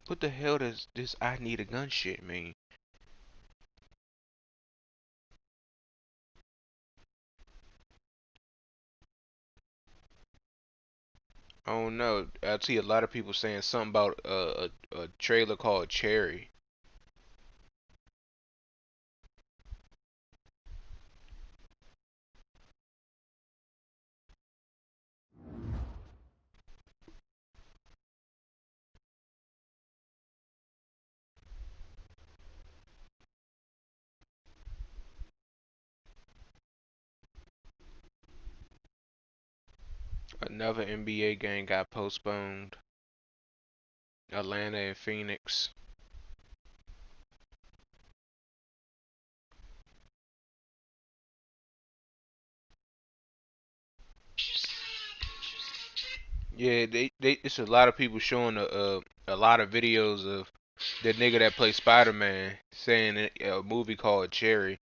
What the hell does this I need a gun shit mean? I don't know. I see a lot of people saying something about a trailer called Cherry. Another NBA game got postponed. Atlanta and Phoenix. Yeah, they it's a lot of people showing a lot of videos of the nigga that plays Spider-Man saying a movie called Cherry.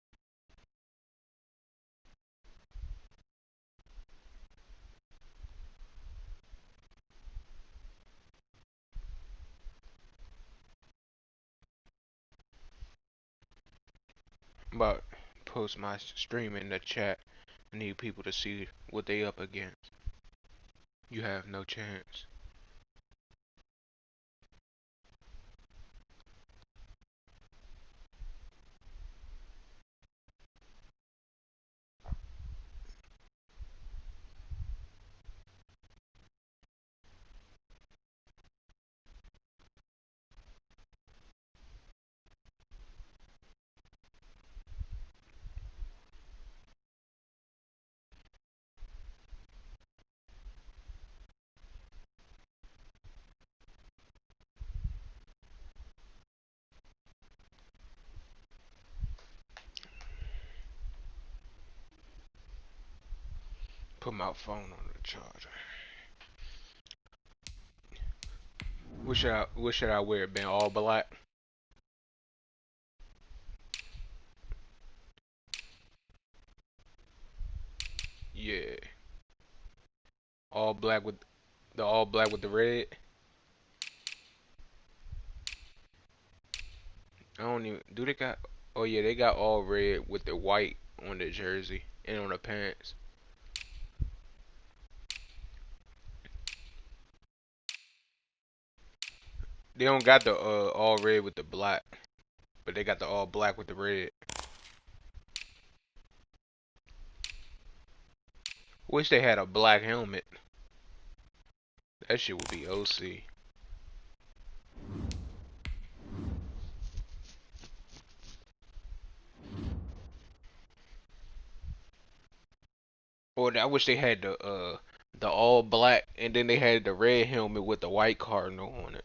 I'm about to post my stream in the chat. I need people to see what they up against. You have no chance. Put my phone on the charger. What should I wear? Been all black? Yeah. All black with the red. I don't even do they got oh yeah, they got all red with the white on the jersey and on the pants. They don't got the all red with the black, but they got the all black with the red. Wish they had a black helmet. That shit would be OC. Or I wish they had the all black and then they had the red helmet with the white cardinal on it.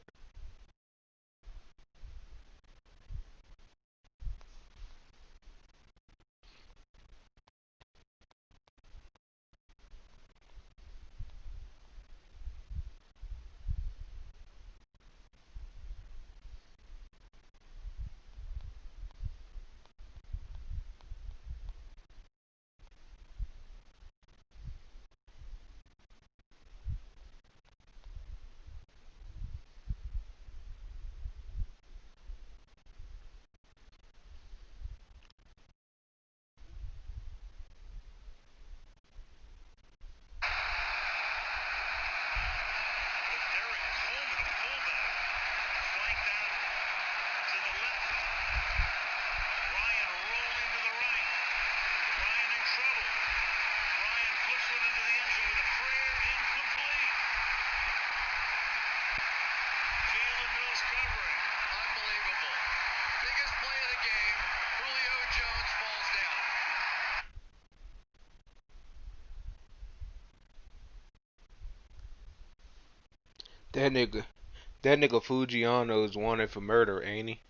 That nigga, that nigga Fujiano's wanted for murder, ain't he?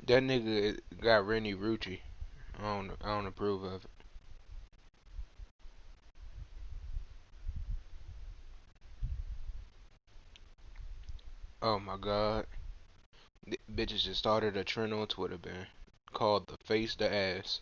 That nigga got Rennie Rucci. I don't approve of it. Oh my god. Bitches just started a trend on Twitter, man. Called the face the ass.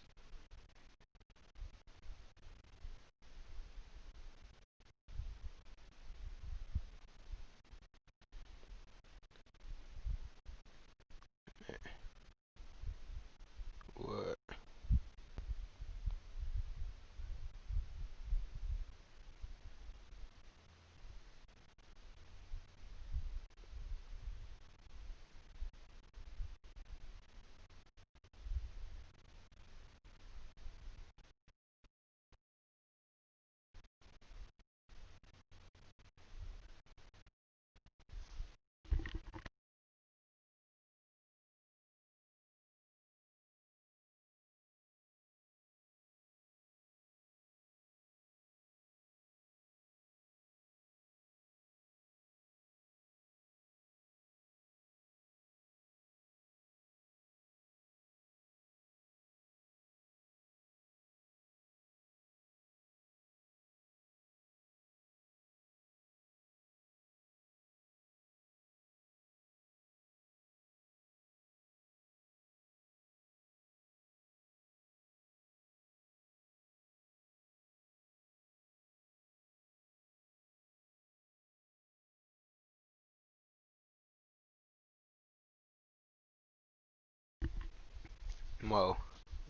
Mo,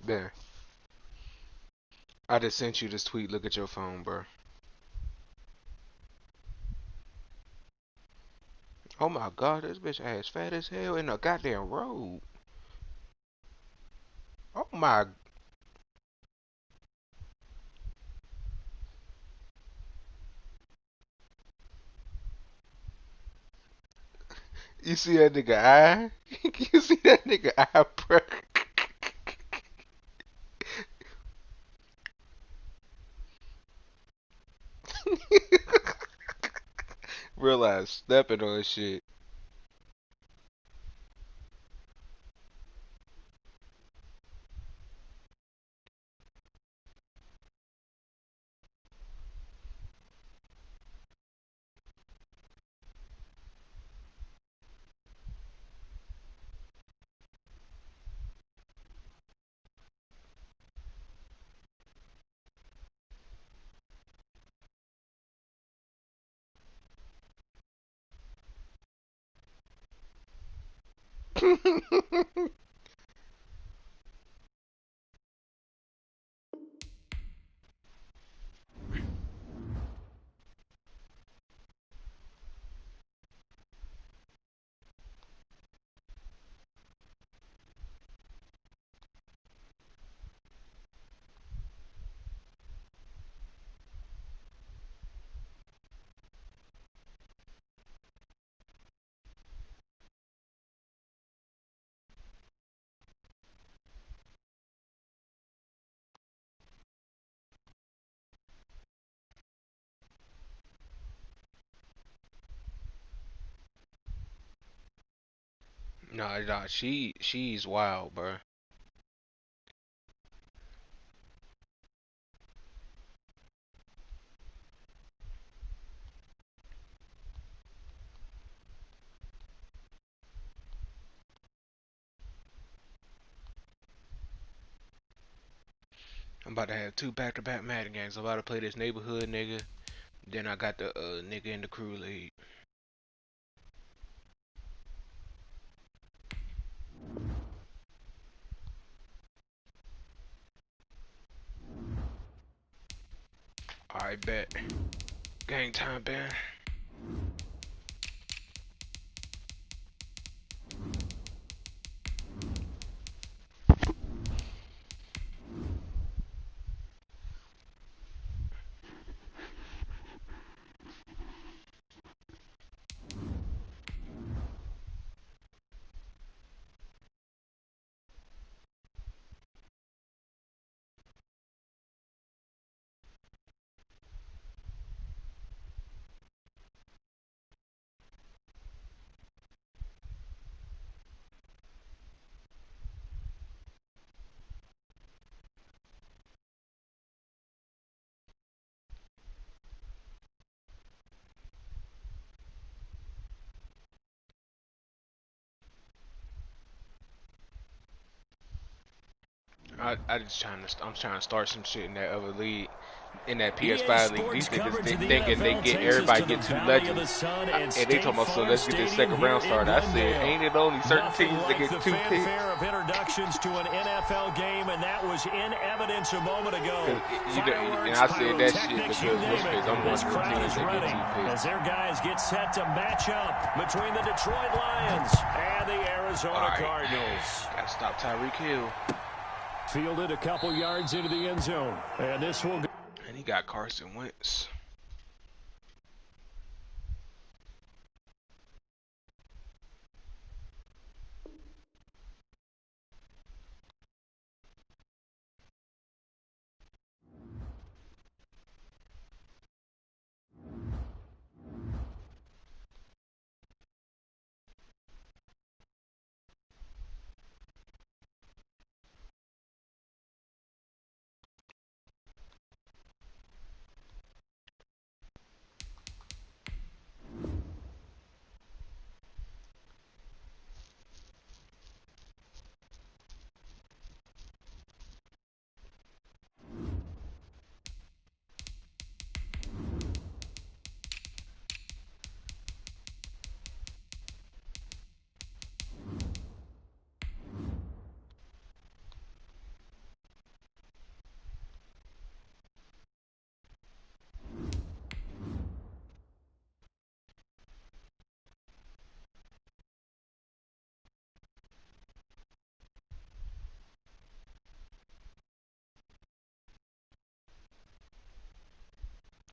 Ben, I just sent you this tweet. Look at your phone, bro. Oh my God, this bitch ass fat as hell in a goddamn robe. Oh my, you see that nigga eye? You see that nigga eye, bro? Realize stepping on shit. Nah, she's wild, bro. I'm about to have two back-to-back Madden games. I'm about to play this neighborhood nigga. Then I got the nigga in the crew league. Alright, bet. Gang time, Ben. I'm trying to start some shit in that other league, in that EA PS5 league. Sports These niggas coverage of the thinking they NFL get takes us everybody to the get two Valley of the legends, Sun at and they State talking about so Farm let's get this Stadium second here round in started. I said, Glendale. ain't it only certain Nothing teams that like get the two fanfare picks? of introductions to an NFL game, and that was in evidence a moment ago. Cause you know, and Fireworks, I said that shit pyrotechnics, you because what's name it. face, I'm one This of them crowd teams is that get ready two as picks. their guys get set to match up between the Detroit Lions and the All Arizona right, Cardinals. gotta stop Tyreek Hill, Fielded a couple yards into the end zone, and this will go. and he got Carson Wentz.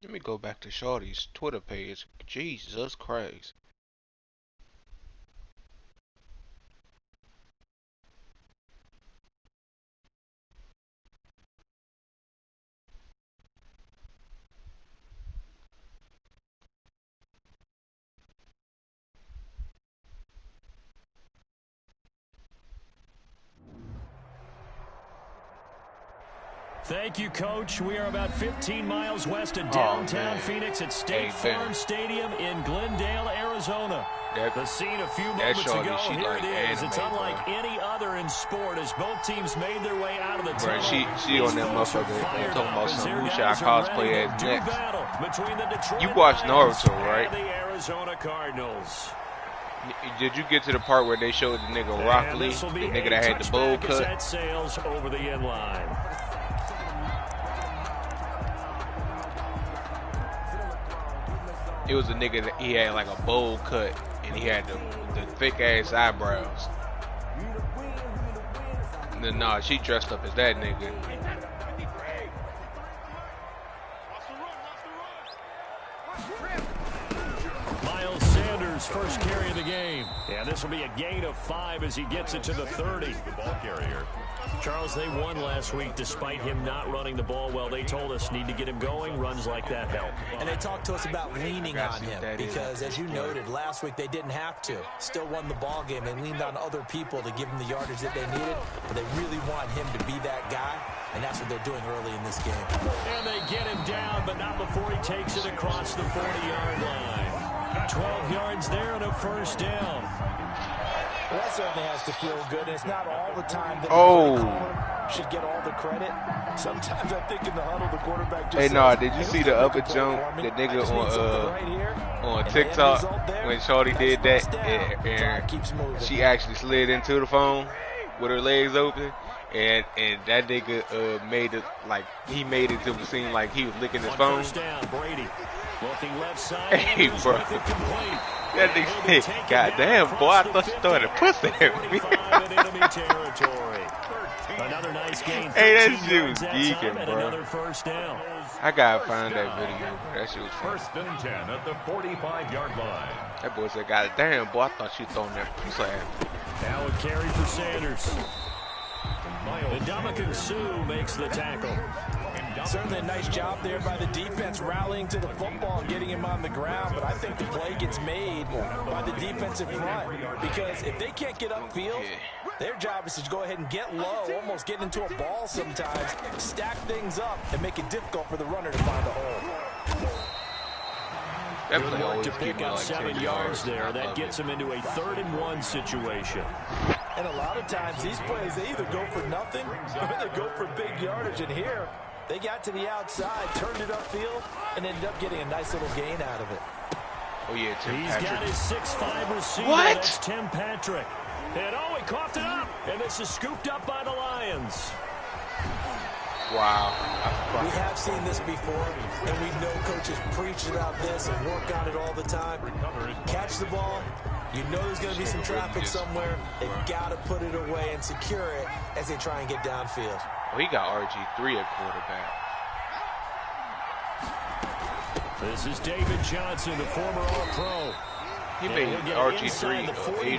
Let me go back to Shorty's Twitter page. Jesus Christ. Thank you, Coach. We are about 15 miles west of downtown Phoenix at State Farm Stadium in Glendale, Arizona. The scene a few moments ago, here it is. It's unlike any other in sport as both teams made their way out of the tunnel. She on that motherfucker talking about some who should I cosplay as next. You watch Naruto, right? The Arizona Cardinals. Did you get to the part where they showed the nigga Rock Lee, the nigga that had the bowl cut? Sails over the end line. It was a nigga that he had like a bowl cut and he had the thick ass eyebrows. Nah, she dressed up as that nigga. Miles Sanders first carry of the game. And this will be a gain of 5 as he gets it to the 30. The ball carrier. Charles, they won last week despite him not running the ball well. They told us need to get him going. Runs like that help. And they talked to us about leaning on him because, as you noted, last week they didn't have to. Still won the ball game. They leaned on other people to give him the yardage that they needed, but they really want him to be that guy, and that's what they're doing early in this game. And they get him down, but not before he takes it across the 40-yard line. 12 yards there and a first down. Well, that certainly has to feel good. It's not all the time that should get all the credit. Sometimes I think in the huddle, the quarterback just did you see the other jump? The nigga on TikTok when Shorty did that, and she actually slid into the phone with her legs open, and that nigga made it like he made it to seem like he was licking his phone. Brady looking left side. Hey, bro. That nigga said, goddamn, boy, I thought you started pussy at me. Another nice game. Hey, that shit was geeking, bro. Another first down. I gotta find that video, bro. That shit was funny. First and 10 at the 45-yard line. That boy said, goddamn, boy, I thought you throwing that pussy at me. Now a carry for Sanders. Ndamukong Suh makes the tackle. Certainly a nice job there by the defense rallying to the football and getting him on the ground, but I think the play gets made by the defensive front because if they can't get upfield, their job is to go ahead and get low, almost get into a ball sometimes, stack things up, and make it difficult for the runner to find a hole. That play always to pick up like 7 yards there. That gets him into a 3rd-and-1 situation. And a lot of times these plays, they either go for nothing or they go for big yardage. And here, they got to the outside, turned it upfield, and ended up getting a nice little gain out of it. Oh, yeah, Tim He's Patrick. got his 6'5" receiver. What? That's Tim Patrick. And he coughed it up. And this is scooped up by the Lions. Wow. We have seen this before, and we know coaches preach about this and work on it all the time. Catch the ball. You know there's going to be some traffic somewhere. They've got to put it away and secure it as they try and get downfield. Oh, he got RG3 at quarterback. This is David Johnson, the former All-Pro. He made RG3 a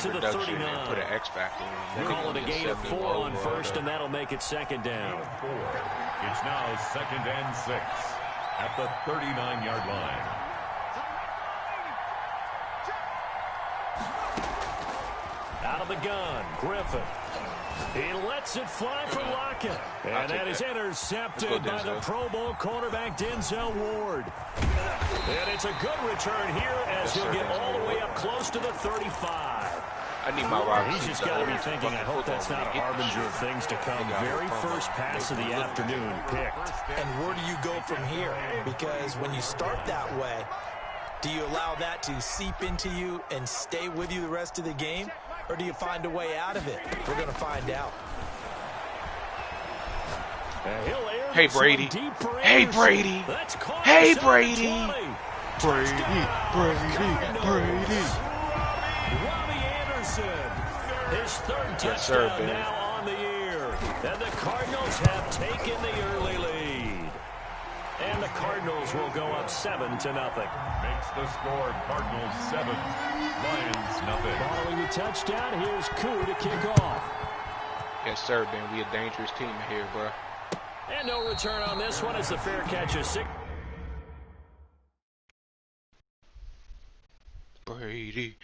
production and put an X factor in. We'll call it a gain of 4 on first, and that'll make it 2nd down. It's now 2nd and 6 at the 39-yard line. Out of the gun, Griffin. He lets it fly for Lockett. And that is intercepted by the Pro Bowl cornerback Denzel Ward. And it's a good return here as he'll get all the way up close to the 35. I need my wide He's just got to be thinking, I hope that's not a harbinger of things to come. Very first pass of the afternoon picked. And where do you go from here? Because when you start that way, do you allow that to seep into you and stay with you the rest of the game? Or do you find a way out of it? We're going to find out. Hey, Brady. Hey, Brady. Hey, Brady. Brady. Robbie Anderson. His 3rd touchdown now on the year. And the Cardinals have taken the early lead. And the the Cardinals will go up 7-0. Makes the score Cardinals 7, Lions nothing. Following the touchdown, here's Koo to kick off. Yes, sir, Ben. We a dangerous team here, bro. And no return on this one as the fair catch is 6. Brady.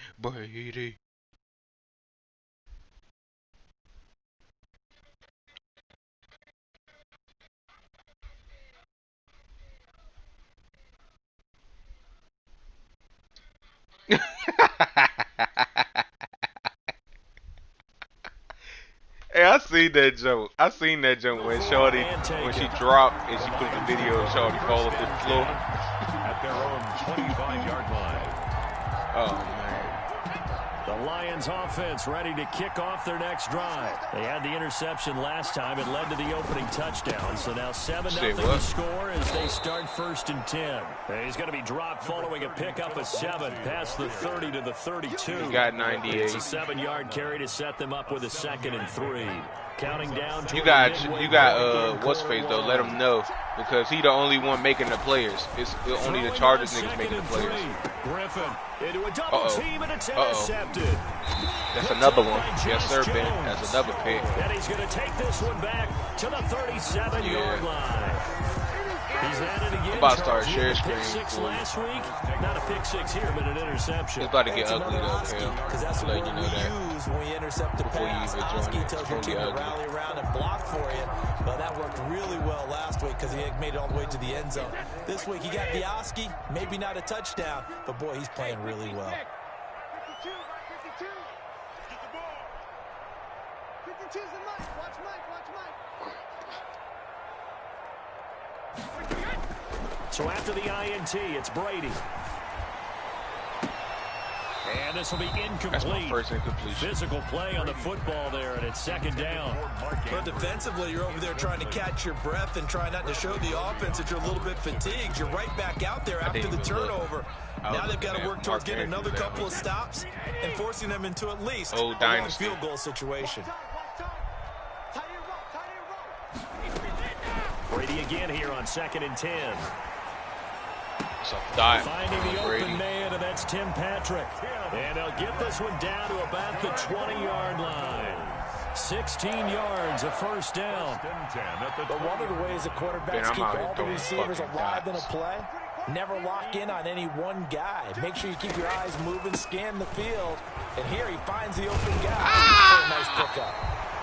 Hey, I seen that joke. When Shorty, when she dropped and she put the video of Shorty falling to the floor. At their own 25-yard line. Oh, man. The Lions offense ready to kick off their next drive. They had the interception last time. It led to the opening touchdown. So now 7-0 to score as they start 1st and 10. He's going to be dropped following a pickup of 7 past the 30 to the 32. He got 98. It's a 7-yard carry to set them up with a 2nd and 3. Counting down. You got what's face though? Let him know because he the only one making the players. It's only the Chargers niggas making the players. Griffin into a double team and it's intercepted. That's another one. Yes, sir, Ben. That's another pick. And he's going to take this one back to the 37-yard line. He's at it again. I'm about to start share screen. Pick 6 last week. Not a pick 6 here, but an interception. It's about to get ugly though, because that's what you use when you intercept the pass. Oski tells your team to rally around and block for you. But that worked really well last week because he made it all the way to the end zone. This week he got the Oski, maybe not a touchdown, but boy, he's playing really well. 52. Get the ball. 52's the Mike. Watch Mike. So after the INT, it's Brady. And this will be incomplete. That's my first incompletion. Physical play on the football there, and it's 2nd down. But defensively, you're over there trying to catch your breath and try not to show the offense that you're a little bit fatigued. You're right back out there after the turnover. Now they've got to work towards getting another couple of stops and forcing them into at least a long field goal situation. Brady again here on 2nd and 10. Finding the open man, and that's Tim Patrick. And they'll get this one down to about the 20-yard line. 16 yards, a 1st down. But one of the ways the quarterbacks keep all the receivers alive in a play, never lock in on any one guy. Make sure you keep your eyes moving, scan the field. And here he finds the open guy. Nice pickup.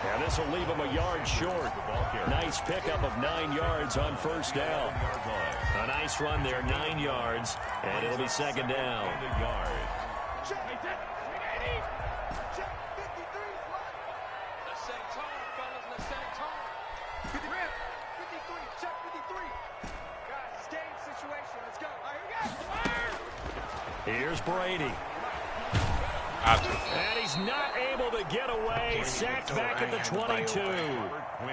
And this will leave him a yard short. Nice pickup of 9 yards on 1st down. A nice run there, 9 yards, and it'll be 2nd down. Here's Brady. And he's not able to get away. Sacked back at the 22.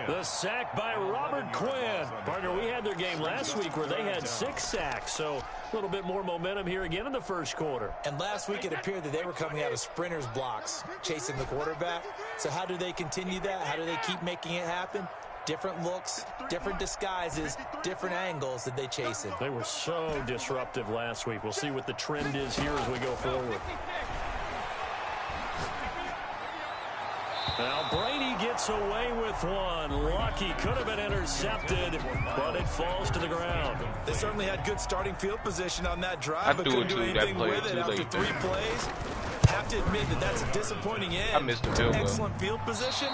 The sack by Robert Quinn. Partner, we had their game last week where they had 6 sacks, so a little bit more momentum here again in the 1st quarter. And last week it appeared that they were coming out of sprinters blocks, chasing the quarterback. So how do they continue that? How do they keep making it happen? Different looks, different disguises, different angles that they chase it. They were so disruptive last week. We'll see what the trend is here as we go forward. Now Brady gets away with one. Lucky, could have been intercepted, but it falls to the ground. They certainly had good starting field position on that drive, but couldn't do anything with it after 3 plays. Have to admit that that's a disappointing end. I missed the field goal. Excellent field position.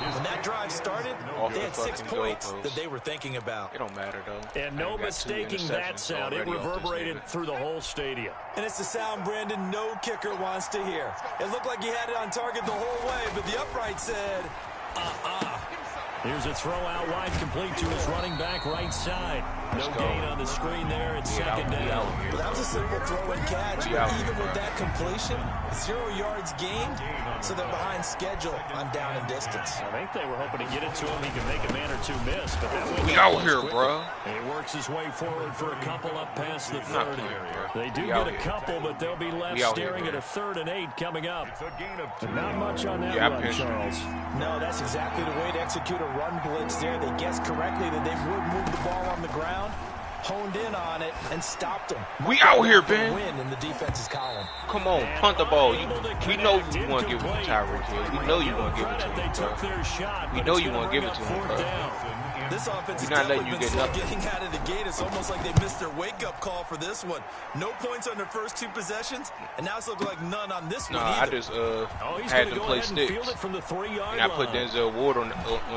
When that drive started, they had 6 points that they were thinking about. It don't matter, though. And no mistaking that sound. It reverberated through the whole stadium. And it's the sound, Brandon, no kicker wants to hear. It looked like he had it on target the whole way, but the upright said, Here's a throw out wide, complete to his running back right side. No gain on the screen there. It's 2nd down. Well, that was a simple throw and catch. But even with that completion, 0 yards gained, so they're behind schedule on down and distance. I think they were hoping to get it to him. He could make a man or 2 miss, but that went we out here, bro. And he works his way forward for a couple up past the 30. They do get a couple, but they'll be left staring at a 3rd and 8 coming up. Not much on that run, Charles. No, that's exactly the way to execute a run blitz there. They guessed correctly that they would move the ball on the ground. honed in on it and stopped him. We out here, Ben. Win in the defense's column. Come on, punt the ball. We know you want to give it to Tyreek Hill. We know you want to give it to him, bro. We know you want to give it to him, bro. This offense is not letting you been get nothing. getting out of the gate. It's almost like they missed their wake-up call for this one. No points on their first 2 possessions, and now it's looking like none on this one either. I just had them play sticks, from the 3-yard and I put Denzel Ward on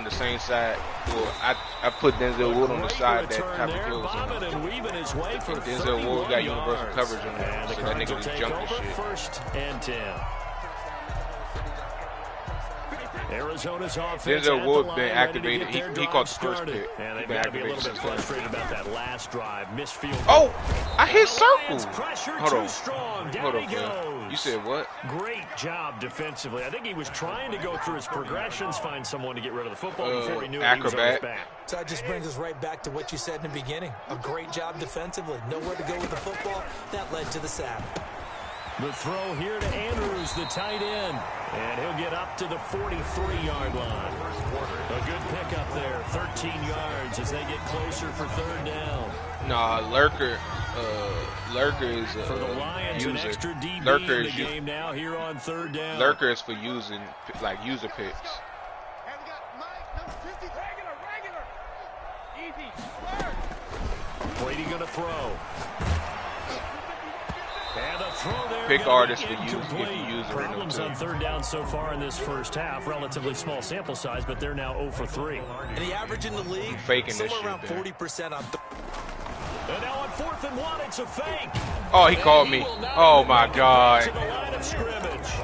the same side. Well, I put Denzel Ward on the side that Tyreek Hill was on. And Denzel Ward got universal coverage on that, so that nigga just jumped the shit. First and 10. Arizona's offense. Denzel Ward been activated. He caught the first pick. And they've got to be a little bit frustrated about that last drive. Missed field. Oh, I hit circle. Hold on. Hold on, man. You said what? Great job defensively. I think he was trying to go through his progressions, find someone to get rid of the football before he knew it, he was on his back. So that just brings us right back to what you said in the beginning. A great job defensively. Nowhere to go with the football. That led to the sack. The throw here to Andrews, the tight end. And he'll get up to the 43-yard line. A good pickup there, 13 yards as they get closer for 3rd down. Nah, Lurker is for the Lions, an extra DB Lurker in the game now here on 3rd down. Lurker is for using, like, user picks. And we got Mike, number 50. Regular. Easy. Brady going to throw. And a throw there. Pick artists for use if you use it. Problems on 3rd down so far in this first half. Relatively small sample size, but they're now 0 for 3. And the average in the league, faking somewhere this around shit, 40% on. And now on 4th and 1, it's a fake. Oh, he called me. Oh my God. To the line of scrimmage.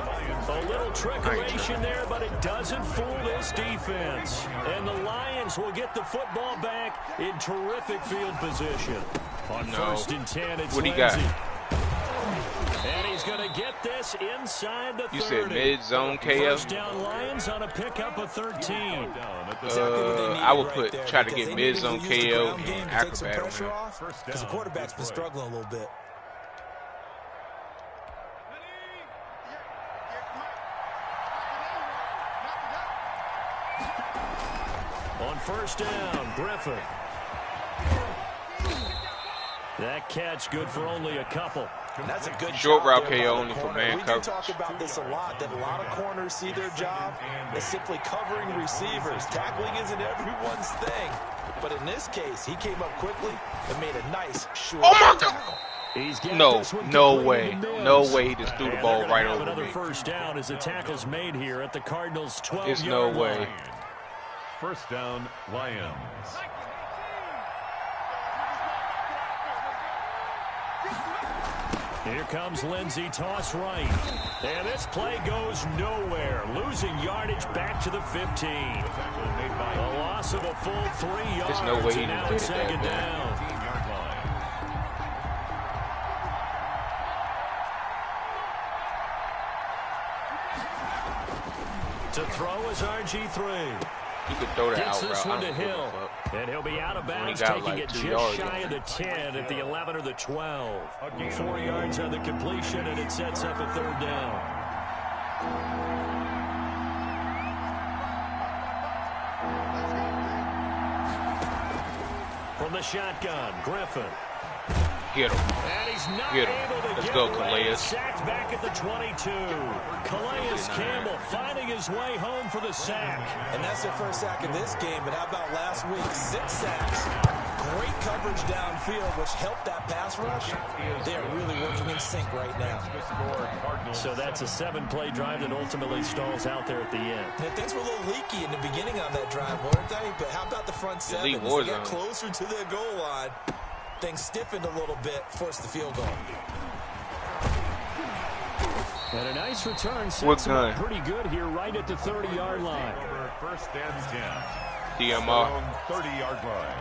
A little trickeration there, but it doesn't fool this defense. And the Lions will get the football back in terrific field position. On 1st and 10, it's what he got? And he's going to get this inside the 30. You said mid-zone KO? First down Lions on a pickup of 13. I would try to get mid-zone KO and acrobat on him. Because the quarterback's been struggling a little bit. On 1st down, Griffin. That catch good for only a couple. And that's a good short route KO only for man coverage. We talk about this a lot, that a lot of corners see their job as simply covering receivers. Tackling isn't everyone's thing. But in this case, he came up quickly and made a nice short tackle. No way he just threw the ball right over another me. First down as the tackle's made here at the Cardinals' 12-yard line. There's no way. First down, Lions. Here comes Lindsey, toss right. And this play goes nowhere. Losing yardage back to the 15. A loss of a full 3 yards. There's no way he now didn't it's get second that down. To throw is RG3. You could throw that Gets out this route. one to Hill. And he'll be out of bounds, taking like it 2 just yards shy of the 10 at the 11 or the 12. 4 yards on the completion, and it sets up a 3rd down. From the shotgun, Griffin. Get him. And he's not Get him. able to Let's get go, away. Calais. Sacked back at the 22. Calais Campbell finding his way home for the sack. And that's their first sack of this game, but how about last week? 6 sacks. Great coverage downfield, which helped that pass rush. They're really working in sync right now. So that's a 7-play drive that ultimately stalls out there at the end. And things were a little leaky in the beginning on that drive, weren't they? But how about the front 7? As they got closer to their goal line, things stiffened a little bit, forced the field goal. And a nice return sets him up pretty good here right at the 30-yard line. First and 10. DMR. 30-yard line.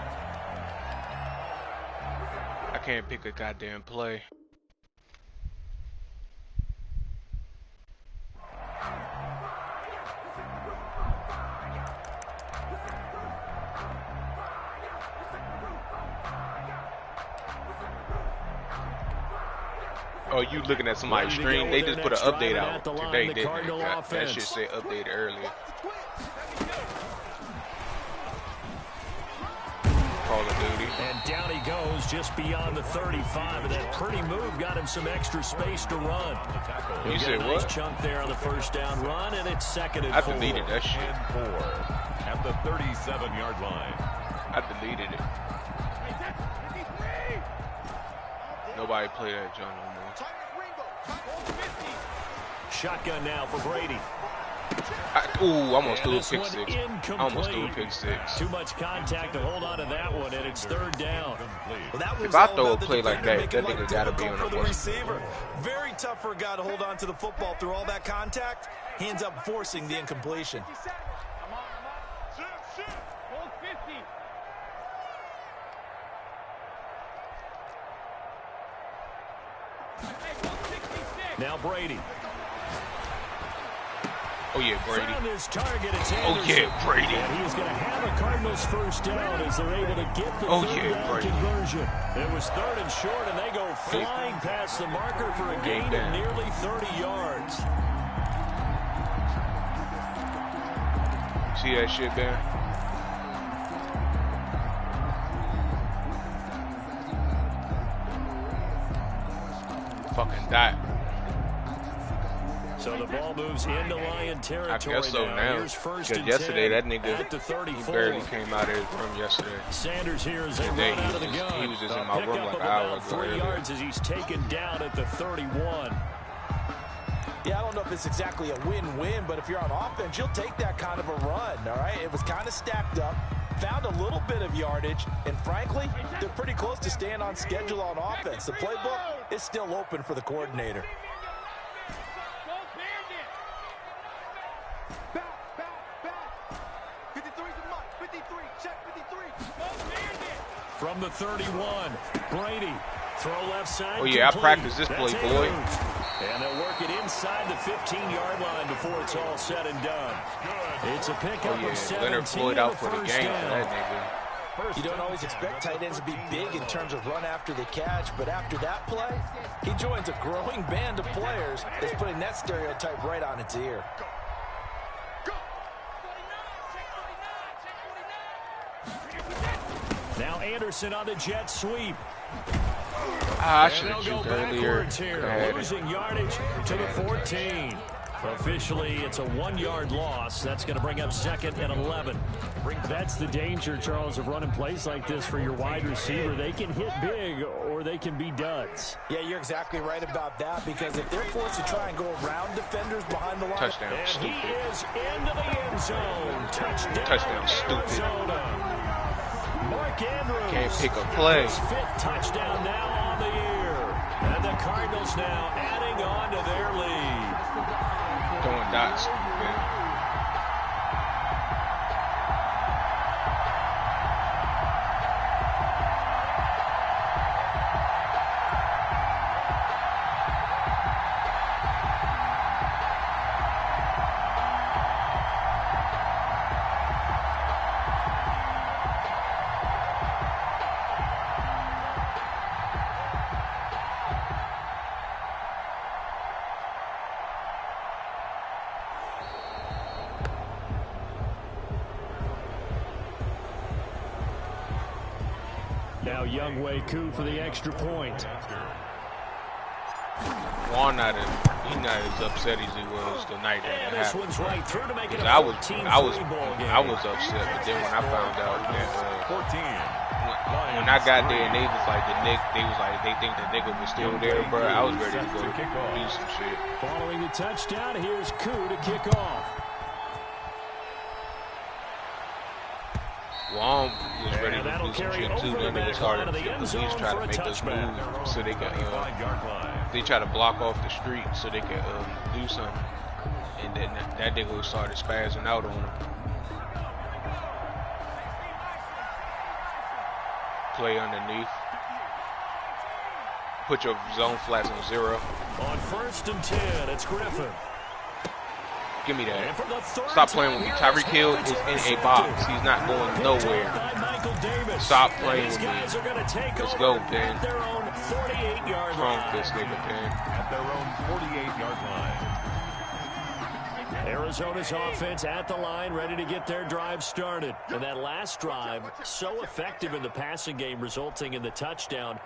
I can't pick a goddamn play. Oh, you looking at somebody's stream? They just put an update out today, didn't they? That shit said updated earlier. Call of Duty. And down he goes just beyond the 35. And that pretty move got him some extra space to run. You said nice what? chunk there on the first down run, and it's 2nd and 4. I deleted that shit. And 4 at the 37-yard line. I deleted it. Nobody play that junk no more. Shotgun now for Brady. I almost threw a pick six. Almost threw a pick six. Too much contact to hold on to that one, and it's 3rd down. Well, if I throw a play like that, that nigga gotta be on the receiver. Very tough for a guy to hold on to the football through all that contact. He ends up forcing the incompletion. Now Brady. Oh yeah, Brady. Target, oh yeah, Brady. And he's going to have a Cardinals first down as they're able to get the Brady. conversion. It was 3rd and short, and they go flying past the marker for a gain of nearly 30 yards. See that shit, man? Fucking that. So the ball moves into Lion territory. I guess so now. Because yesterday that nigga, he barely came out of his room yesterday. Sanders here as they run out of the gun. He was just in my room like an hour ago. 3 yards as he's taken down at the 31. Yeah, I don't know if it's exactly a win-win, but if you're on offense, you'll take that kind of a run, all right? It was kind of stacked up, found a little bit of yardage, and frankly, they're pretty close to staying on schedule on offense. The playbook is still open for the coordinator. From the 31, Brady, throw left side. Oh yeah, complete. I practiced this play, boy. And they'll work it inside the 15-yard line before it's all said and done. It's a pickup of 17. Leonard Floyd out for the game for that nigga. You don't always expect tight ends to be big in terms of run after the catch, but after that play, he joins a growing band of players that's putting that stereotype right on its ear. Now Anderson on the jet sweep. I should have shoot earlier. Losing yardage to the 14. Officially, it's a 1-yard loss. That's going to bring up 2nd and 11. That's the danger, Charles, of running plays like this for your wide receiver. They can hit big or they can be duds. Yeah, you're exactly right about that, because if they're forced to try and go around defenders behind the line. Touchdown, and stupid. He is into the end zone. Touchdown, stupid. Arizona. Mark Andrews. Can't pick a play. His 5th touchdown now on the year. And the Cardinals now adding on to their lead. Throwing dots, man. Now Young Wei Koo for the extra point. Juan not as upset as he was the night that it This happened. one's right through to make it a I was 14-3 ball game. upset, but then when I found out that when I got there and they was like they think the nigga was still there, bro, I was ready to go do some shit. Following the touchdown, here's Koo to kick off. Juan was ready to do some shit too. Then they started to police try to make us move so they can they try to block off the street so they can do something. And then that nigga started spazzing out on him. Play underneath. Put your zone flats on 0. On 1st and 10, it's Griffin. Give me that. Stop playing with me. Tyreek Hill is in a box. He's not going nowhere. Stop playing with me. Let's go, Ben. Trump this nigga, Ben. At their own 48-yard line. Arizona's offense at the line, ready to get their drive started. And that last drive, so effective in the passing game, resulting in the touchdown.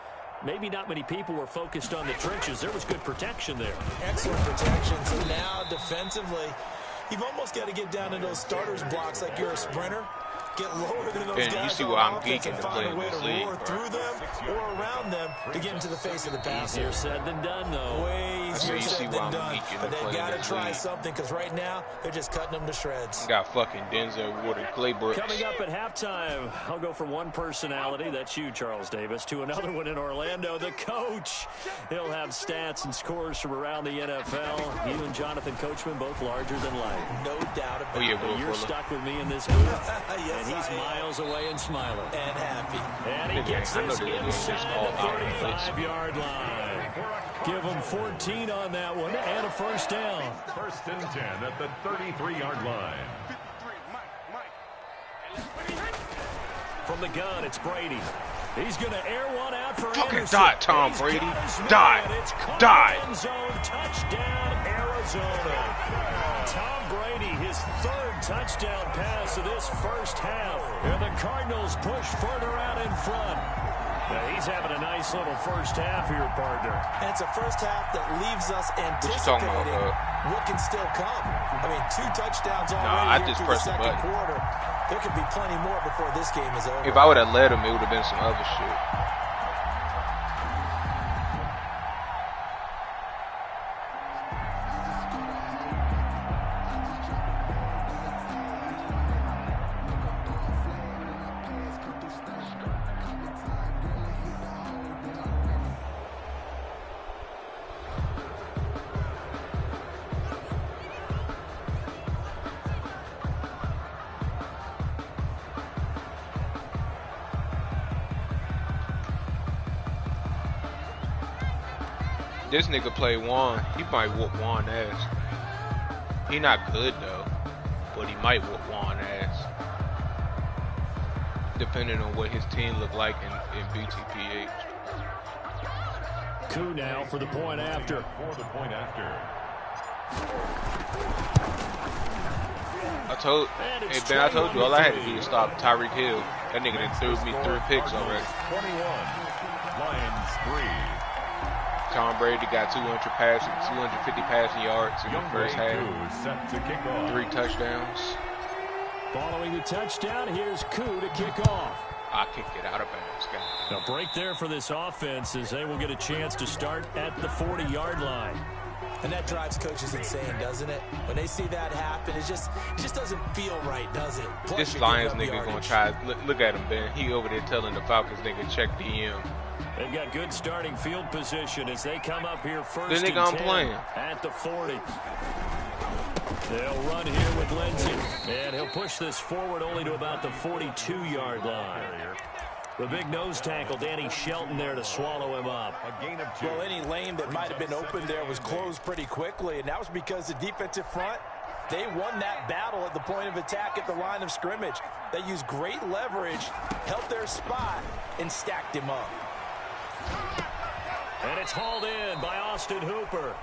Maybe not many people were focused on the trenches. There was good protection there. Excellent protection. So now defensively, you've almost got to get down to those starters blocks like you're a sprinter. Get lower than those guys. You see why I'm geeking to play in this league. Through them or around them to get into the face of the passer. Easier said than done, though. Way easier said than done. But they've got to try something because right now they're just cutting them to shreds. Got fucking Denzel Ward and Clay Brooks. Coming up at halftime, I'll go from one personality, that's you, Charles Davis, to another one in Orlando, the coach. He'll have stats and scores from around the NFL. You and Jonathan Coachman both larger than life. No doubt about it. But you're stuck with me in this booth. Yes. And he's miles away and smiling. And happy. And he gets this inside the 35-yard line. Give him 14 on that one and a first down. 1st and 10 at the 33-yard line. From the gun, it's Brady. He's going to air one out for Fucking Anderson. die, Tom Brady. Die. Die. End zone touchdown, Arizona. Tom Brady, his 3rd touchdown pass of this first half. And the Cardinals push further out in front. Now he's having a nice little first half here, partner. And it's a first half that leaves us anticipating what can still come. I mean, 2 touchdowns already here through the second quarter. There could be plenty more before this game is over. If I would have led him, it would have been some other shit. This nigga play Juan. He might whoop Juan ass. He not good though, but he might whoop Juan ass. Depending on what his team look like in BTPH. Coup now for the point after. I told you all I had to do was stop Tyreek Hill. That nigga done threw me 3 picks already. 21, Lions 3. Tom Brady got 250 passing yards in the first half. 3 touchdowns. Following the touchdown, here's Coup to kick off. I kicked it out of bounds, guys. A break there for this offense as they will get a chance to start at the 40-yard line. And that drives coaches insane, doesn't it? When they see that happen, it just doesn't feel right, does it? Plus, this Lions nigga gonna try. Look at him, Ben. He over there telling the Falcons nigga check DM. They've got good starting field position as they come up here first the nigga I'm playing at the 40. They'll run here with Lindsey, and he'll push this forward only to about the 42-yard line. The big nose tackle, Danny Shelton, there to swallow him up. A gain of 2. Well, any lane that might have been open there was closed pretty quickly, and that was because the defensive front, they won that battle at the point of attack at the line of scrimmage. They used great leverage, held their spot, and stacked him up. And it's hauled in by Austin Hooper.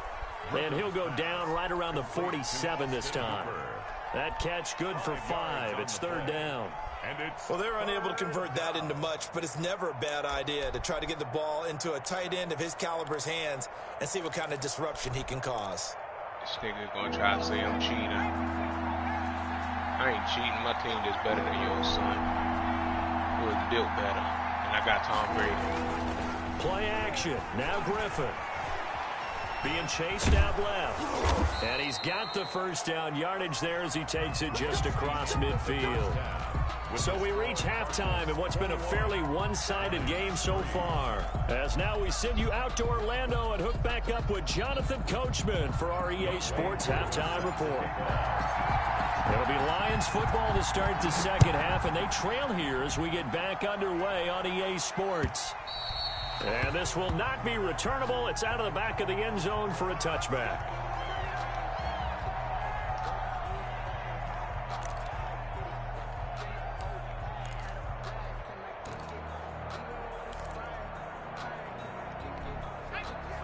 And he'll go down right around the 47 this time. That catch good for 5. It's 3rd down. Well, they're unable to convert that into much, but it's never a bad idea to try to get the ball into a tight end of his caliber's hands and see what kind of disruption he can cause. This nigga gonna try to say I'm cheating. I ain't cheating. My team is better than yours, son. We're built better. And I got Tom Brady. Play action. Now Griffin. Being chased out left. And he's got the first down yardage there as he takes it just across midfield. So we reach halftime in what's been a fairly one-sided game so far. As now we send you out to Orlando and hook back up with Jonathan Coachman for our EA Sports Halftime Report. It'll be Lions football to start the second half, and they trail here as we get back underway on EA Sports. And this will not be returnable. It's out of the back of the end zone for a touchback.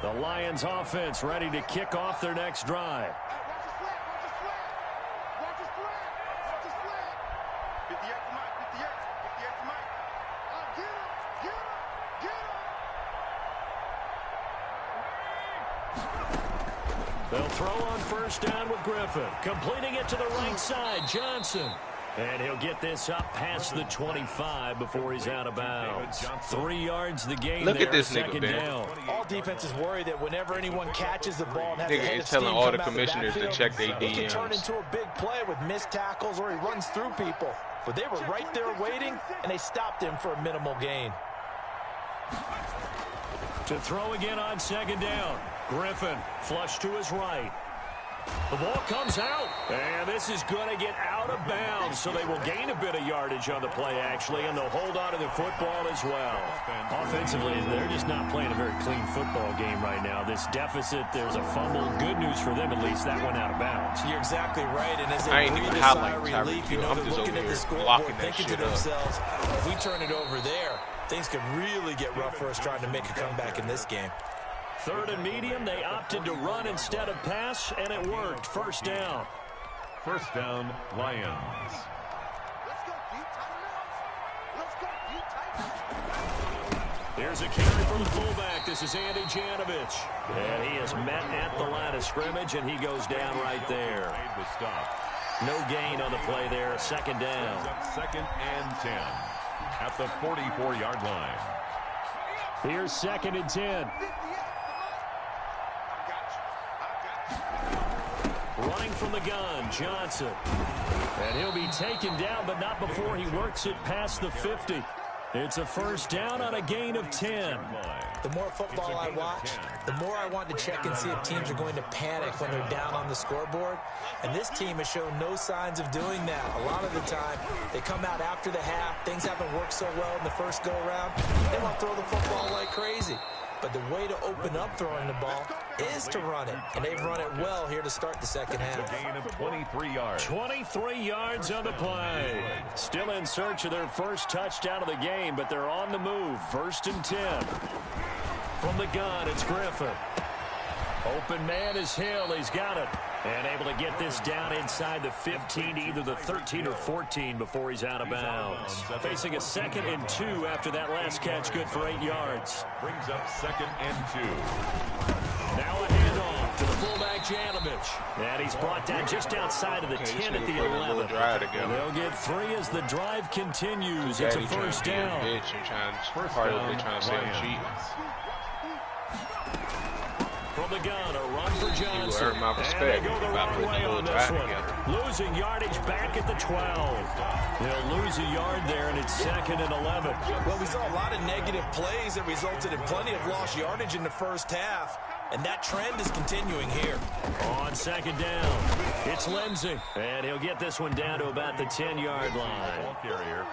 The Lions offense ready to kick off their next drive. They'll throw on first down with Griffin. Completing it to the right side, Johnson. And he'll get this up past the 25 before he's out of bounds. 3 yards the game. Look there, at this second nigga, down. All defenses worry that whenever anyone catches the ball and has a Nigga head is of telling steam all the come out commissioners to backfield, check their it can turn DMs. into a big play with missed tackles or he runs through people. But they were right there waiting, and they stopped him for a minimal gain. To throw again on second down. Griffin flush to his right. The ball comes out, and this is going to get out of bounds, so they will gain a bit of yardage on the play, actually, and they'll hold on to the football as well. Offensively, they're just not playing a very clean football game right now. This deficit, there's a fumble. Good news for them, at least. That went out of bounds. You're exactly right, and as I they ain't breathe even a sigh of highlighting relief, Tyreek you know, Hill. I'm they're just looking over at the here scoreboard, blocking that thinking to shit up. themselves, if we turn it over there, things could really get rough for us trying to make a comeback in this game. 3rd and medium, they opted to run instead of pass, and it worked. First down. First down, Lions. Let's go deep, tighten up. Let's go deep, tighten up. Here's a carry for the fullback. This is Andy Janovich. And he is met at the line of scrimmage, and he goes down right there. Made the stop. No gain on the play there. Second down. Brings up 2nd and 10 at the 44-yard line. Here's 2nd and 10. Running from the gun, Johnson. And he'll be taken down, but not before he works it past the 50. It's a first down on a gain of 10. The more football I watch, the more I want to check and see if teams are going to panic when they're down on the scoreboard. And this team has shown no signs of doing that. A lot of the time, they come out after the half. Things haven't worked so well in the first go-around. They want to throw the football like crazy. But the way to open up throwing the ball is to run it. And they've run it well here to start the second half. A gain of 23 yards. 23 yards on the play. Still in search of their first touchdown of the game, but they're on the move. 1st and 10. From the gun, it's Griffin. Open man is Hill. He's got it. And able to get this down inside the 15, either the 13 or 14 before he's out of bounds. Facing a 2nd and 2 after that last catch, good for 8 yards. Brings up 2nd and 2. Now a handoff to the fullback, Janovich. And he's brought down just outside of the 10 at the 11. They'll get 3 as the drive continues. It's a first down. Trying to say I'm cheating. From the gun, a run for Johnson. You my respect. And they go the wrong way on this one. Losing yardage back at the 12. They'll lose a yard there, and it's 2nd and 11. Well, we saw a lot of negative plays that resulted in plenty of lost yardage in the first half. And that trend is continuing here. On 2nd down, it's Lindsey. And he'll get this one down to about the 10-yard line.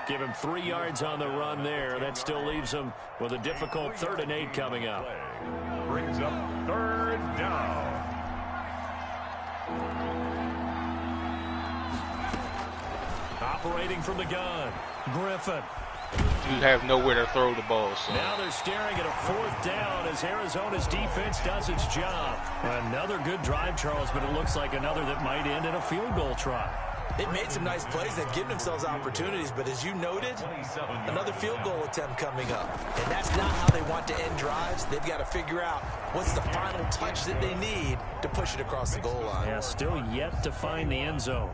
Give him 3 yards on the run there. That still leaves him with a difficult 3rd and 8 coming up. Brings up 3rd down. Operating from the gun, Griffin. You have nowhere to throw the ball, so. Now they're staring at a 4th down as Arizona's defense does its job. Another good drive, Charles, but it looks like another that might end in a field goal try. They've made some nice plays. They've given themselves opportunities, but as you noted, another field goal attempt coming up. And that's not how they want to end drives. They've got to figure out what's the final touch that they need to push it across the goal line. Yeah, still yet to find the end zone.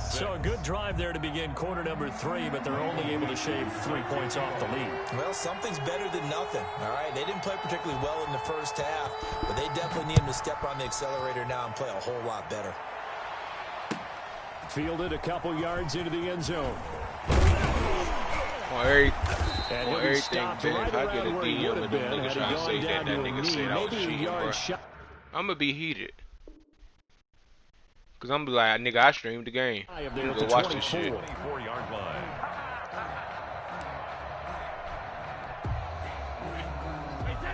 So a good drive there to begin quarter number 3, but they're only able to shave 3 points off the lead. Well, something's better than nothing, all right? They didn't play particularly well in the first half, but they definitely need them to step on the accelerator now and play a whole lot better. Fielded a couple yards into the end zone. On everything big, right I get a where he DM would and have them been niggas had he trying to gone say down that to a nigga knee. said I was Maybe a cheating, yard bro. shot. I'm gonna be heated. Cause I'm like, nigga, I streamed the game. You go watch this shit. 24-yard line.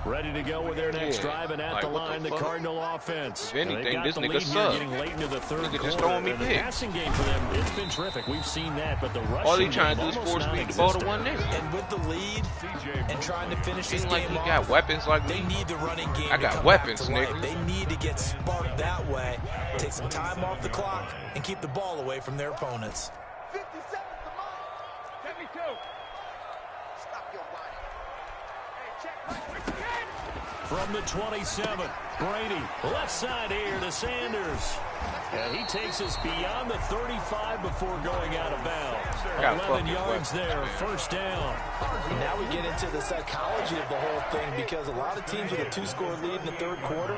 Ready to go with their next drive, and at Like, the what the line, the fuck? Cardinal offense. If anything, They've got this the nigga lead here suck. getting late into the third Nigga quarter. just throwing me And the picks. passing game for them, it's been terrific. We've seen that, but the rushing All he trying to do game is force almost feed the ball to non-existent. one nigga. And with the lead and trying to finish this Seems like game he off, got weapons like they me. need the running game I to got come weapons, back to life. nigga. They need to get sparked that way, take some time off the clock, and keep the ball away from their opponents. 50 seconds to mine. 72. Stop your whining. Hey, check right. From the 27, Brady, left side here to Sanders. And he takes us beyond the 35 before going out of bounds. 11 yards there, first down. And now we get into the psychology of the whole thing, because a lot of teams with a 2-score lead in the third quarter,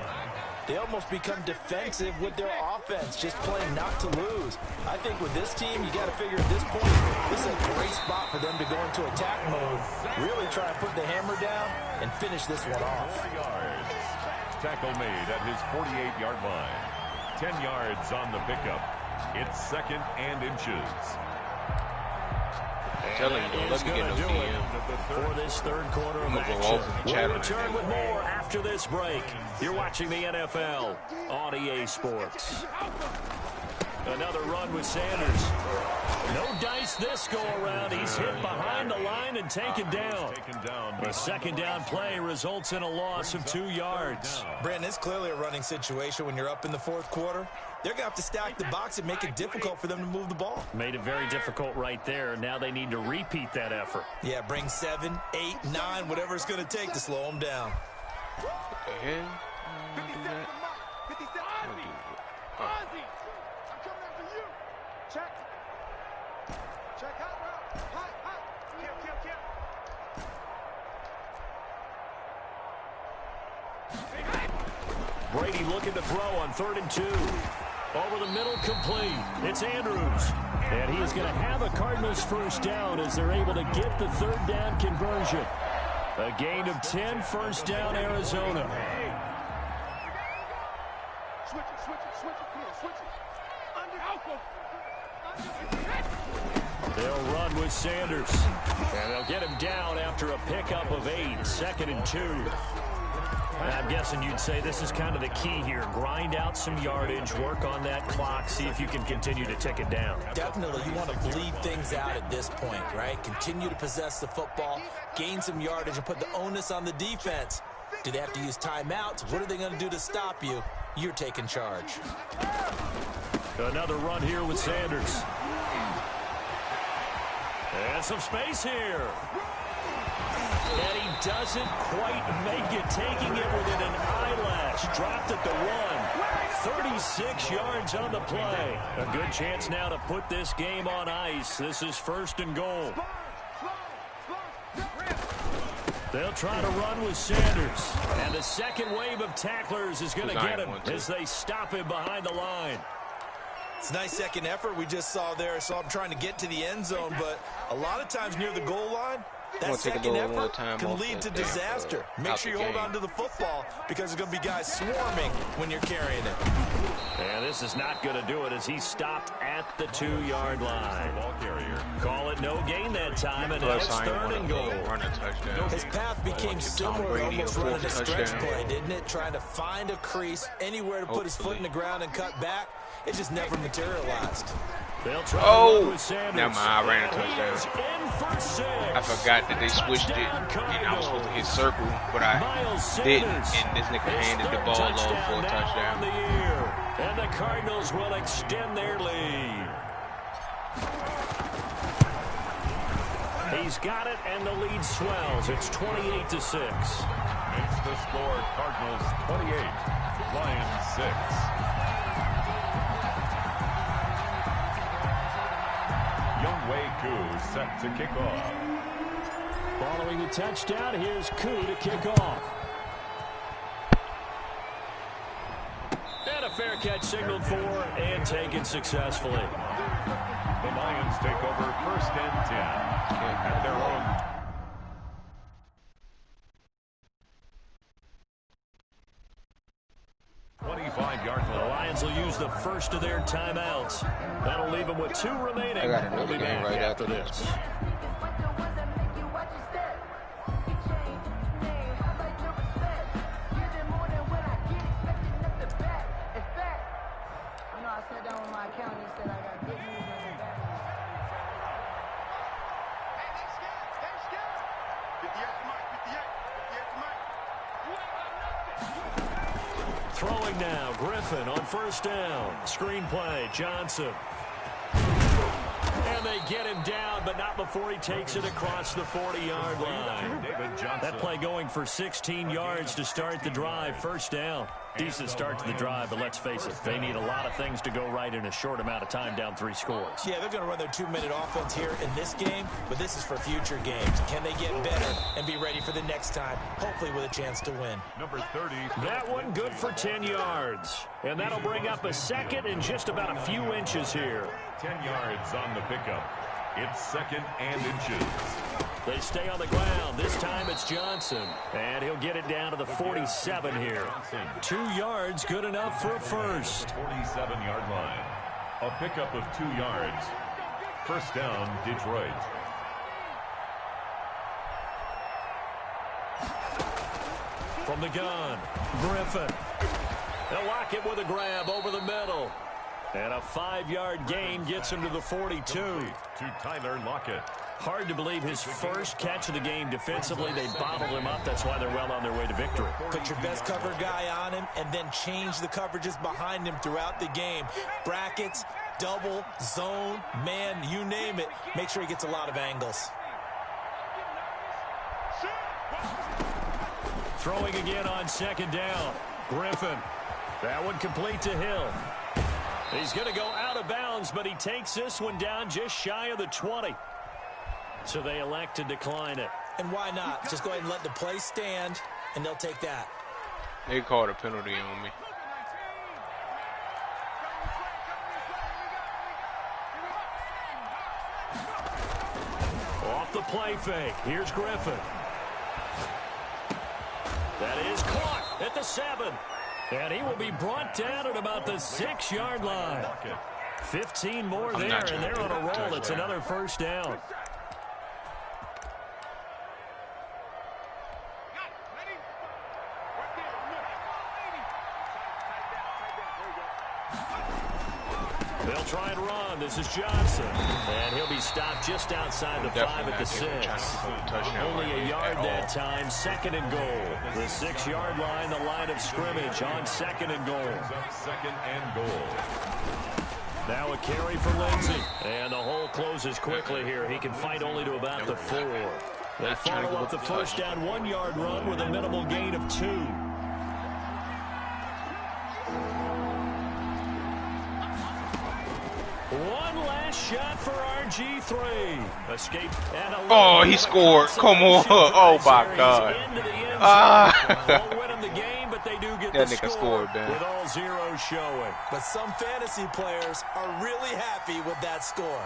they almost become defensive with their offense, just playing not to lose. I think with this team, you got to figure at this point, this is a great spot for them to go into attack mode, really try and put the hammer down and finish this one off. Tackle made at his 48-yard line. 10 yards on the pickup. It's 2nd and inches. I'm telling you, let me get no DM for this third quarter of action. We'll return with more after this break. You're watching the NFL on EA Sports. Another run with Sanders. No dice this go-around. He's hit behind the line and taken down. The second down play results in a loss of 2 yards. Brandon, it's clearly a running situation when you're up in the fourth quarter. They're going to have to stack the box and make it difficult for them to move the ball. Made it very difficult right there. Now they need to repeat that effort. Yeah, bring 7, 8, 9, whatever it's going to take to slow them down. What the hell? 57 to Mike. 57 Ozzy. Ozzy. I'm coming after you. Check. Check hot route. Hot. Kill. Brady looking to throw on 3rd and 2. Over the middle, complete. It's Andrews. And he is going to have a Cardinals first down as they're able to get the 3rd down conversion. A gain of 10, first down, Arizona. Switch it. Come on, switch it. They'll run with Sanders. And they'll get him down after a pickup of 8, 2nd and 2. I'm guessing you'd say this is kind of the key here. Grind out some yardage, work on that clock, see if you can continue to tick it down. Definitely, you want to bleed things out at this point, right? Continue to possess the football, gain some yardage, and put the onus on the defense. Do they have to use timeouts? What are they going to do to stop you? You're taking charge. Another run here with Sanders. And some space here. And he doesn't quite make it, taking it within an eyelash. Dropped at the 1. 36 yards on the play. A good chance now to put this game on ice. This is 1st and goal. They'll try to run with Sanders. And the second wave of tacklers is going to get him as they stop him behind the line. It's a nice second effort we just saw there, so I'm trying to get to the end zone, but a lot of times near the goal line, that second effort can lead to disaster. Make sure you hold on to the football, because there's going to be guys swarming when you're carrying it. And this is not going to do it as he stopped at the 2-yard line. Ball carrier. Call it no gain that time, and now it's 3rd and goal. His path became similar to almost running a stretch play, didn't it? Trying to find a crease, anywhere to put his foot in the ground and cut back. It just never materialized. Oh, never mind, I ran a touchdown. I forgot that they switched it, and I was supposed to hit circle, but I didn't, and this nigga handed the ball off for a touchdown. And the Cardinals will extend their lead. He's got it, and the lead swells. It's 28-6. It's the score, Cardinals 28, Lions 6. Koo set to kick off. Following the touchdown, here's Koo to kick off. And a fair catch signaled for and taken successfully. The Lions take over 1st and 10 at their own. The Lions will use the first of their timeouts. That'll leave them with 2 remaining. I got another game right after this. Throwing now, Griffin on 1st down. Screen play, Johnson. And And they get him down, but not before he takes it across the 40-yard line. That play going for 16 yards to start the drive. First down. Decent start to the drive, but let's face it, they need a lot of things to go right in a short amount of time, down 3 scores. Yeah, they're going to run their 2-minute offense here in this game, but this is for future games. Can they get better and be ready for the next time, hopefully with a chance to win? Number 30. That one good for 10 yards. And that'll bring up a second and just about a few inches here. 10 yards on the pickup. It's second and inches. They stay on the ground. This time it's Johnson. And he'll get it down to the 47 here. 2 yards, good enough for a first. 47-yard line. A pickup of 2 yards. First down, Detroit. From the gun, Griffin. They'll lock it with a grab over the middle. And a 5-yard gain gets him to the 42. To Tyler Lockett. Hard to believe his first catch of the game defensively. They bottled him up. That's why they're well on their way to victory. Put your best cover guy on him and then change the coverages behind him throughout the game. Brackets, double, zone, man, you name it. Make sure he gets a lot of angles. Throwing again on second down. Griffin. That one complete to Hill. He's going to go out of bounds, but he takes this one down just shy of the 20. So they elect to decline it. And why not? Just go ahead and let the play stand, and they'll take that. They called a penalty on me. Off the play fake. Here's Griffin. That is caught at the 7. And he will be brought down at about the 6-yard line. 15 more there, and they're on a roll. It's another first down. They'll try and run. This is Johnson. And he'll be stopped just outside the 5 at the 6. Only a yard that time. Second and goal. The 6-yard line, the line of scrimmage on second and goal. Second and goal. Now a carry for Lindsey. And the hole closes quickly here. He can fight only to about the 4. They follow up the first down 1-yard run with a minimal gain of 2. One last shot for RG3. Escape. Oh, he scored. Come on. Oh, my God. Won't win him the game, but they do get that the nigga score scored, man. with all zeros showing. But some fantasy players are really happy with that score.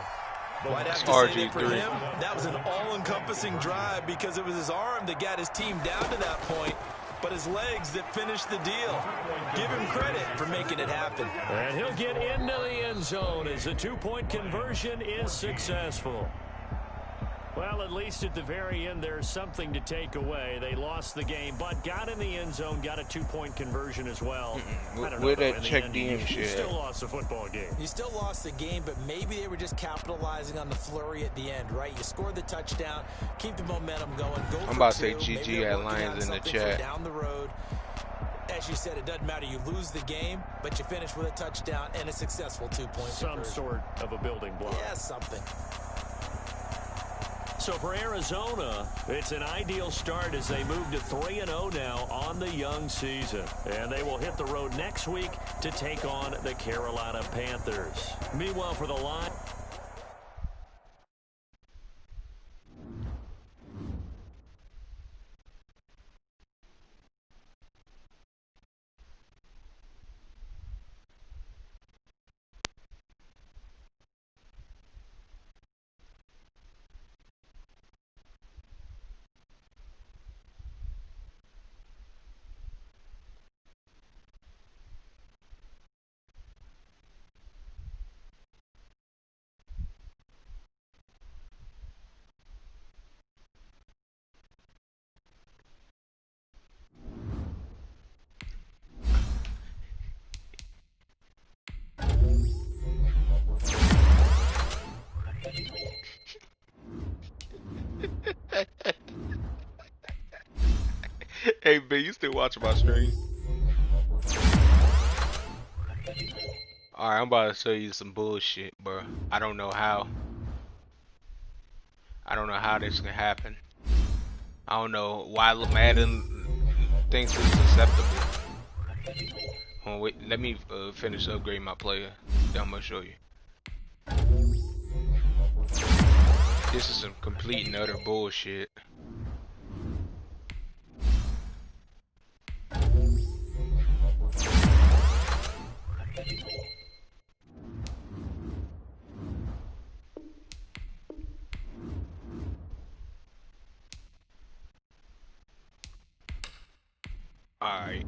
Well, I'd have to say that for him, that was an all-encompassing drive because it was his arm that got his team down to that point, but his legs that finished the deal. Give him credit for making it happen. And he'll get into the end zone as the 2-point conversion is successful. Well, at least at the very end, there's something to take away. They lost the game, but got in the end zone, got a 2-point conversion as well. Where that check DM shit? You still lost the football game. You still lost the game, but maybe they were just capitalizing on the flurry at the end, right? You scored the touchdown, keep the momentum going. I'm about to say GG at Lions in the chat. Down the road. As you said, it doesn't matter. You lose the game, but you finish with a touchdown and a successful 2-point conversion. Some sort of a building block. Yeah, something. So for Arizona, it's an ideal start as they move to 3-0 now on the young season. And they will hit the road next week to take on the Carolina Panthers. Meanwhile, for the line. Hey, Ben, you still watching my stream? Alright, I'm about to show you some bullshit, bro. I don't know how. I don't know how this can happen. I don't know why Madden thinks it's acceptable. Oh, wait, let me finish upgrading my player. Then I'm gonna show you. This is some complete and utter bullshit. Alright.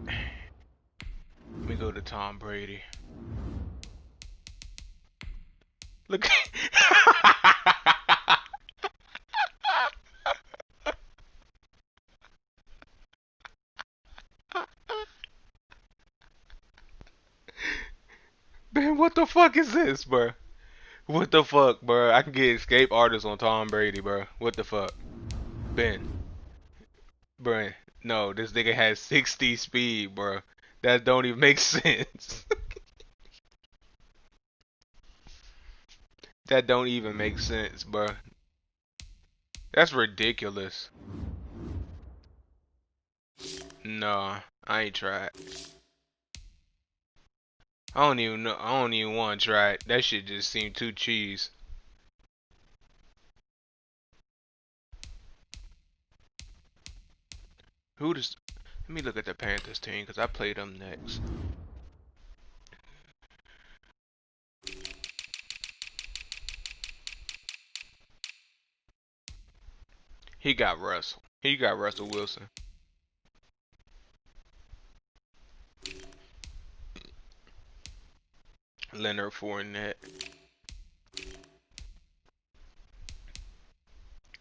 Let me go to Tom Brady. Look. Man, what the fuck is this, bro? What the fuck, bro? I can get escape artists on Tom Brady, bro. What the fuck? Ben. Bro, no, this nigga has 60 speed, bro. That don't even make sense. That don't even make sense, bro. That's ridiculous. No, I ain't tried. I don't even know. I don't even want to try it. That shit just seemed too cheese. Who does? Let me look at the Panthers team because I played them next. He got Russell. He got Russell Wilson. Leonard Fournette.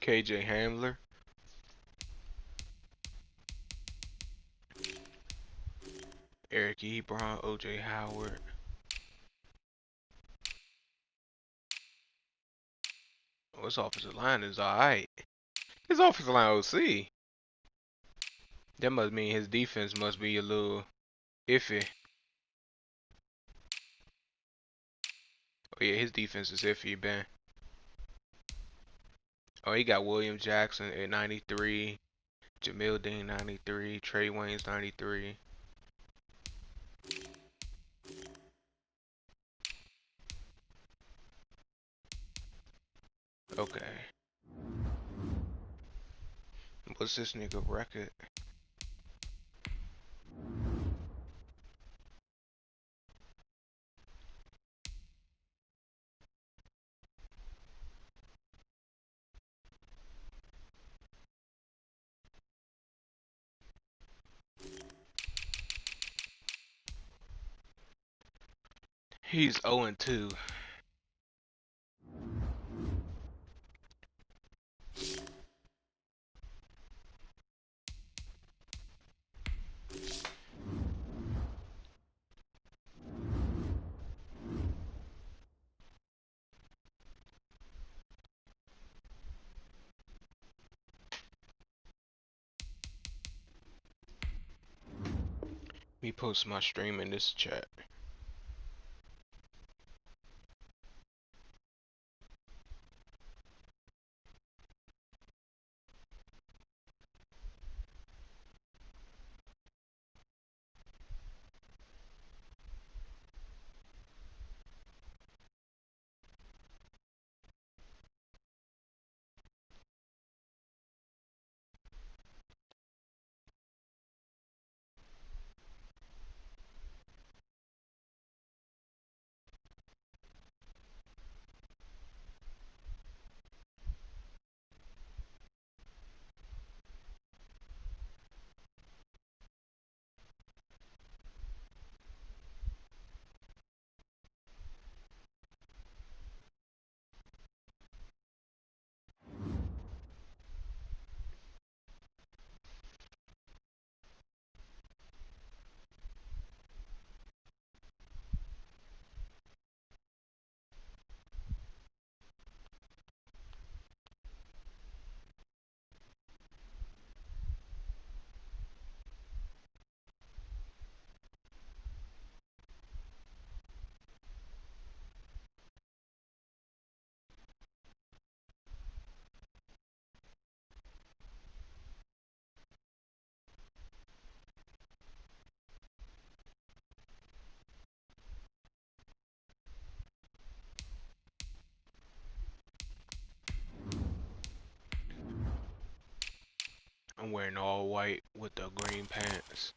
KJ Hamler. Eric Ebron. OJ Howard. Oh, his offensive line is alright. His offensive line OC. That must mean his defense must be a little iffy. Oh yeah, his defense is iffy, Ben. Oh, he got William Jackson at 93, Jamil Dean 93, Trey Waynes 93. Okay. What's this nigga record? He's 0-2. Me post my stream in this chat. I'm wearing all white with the green pants.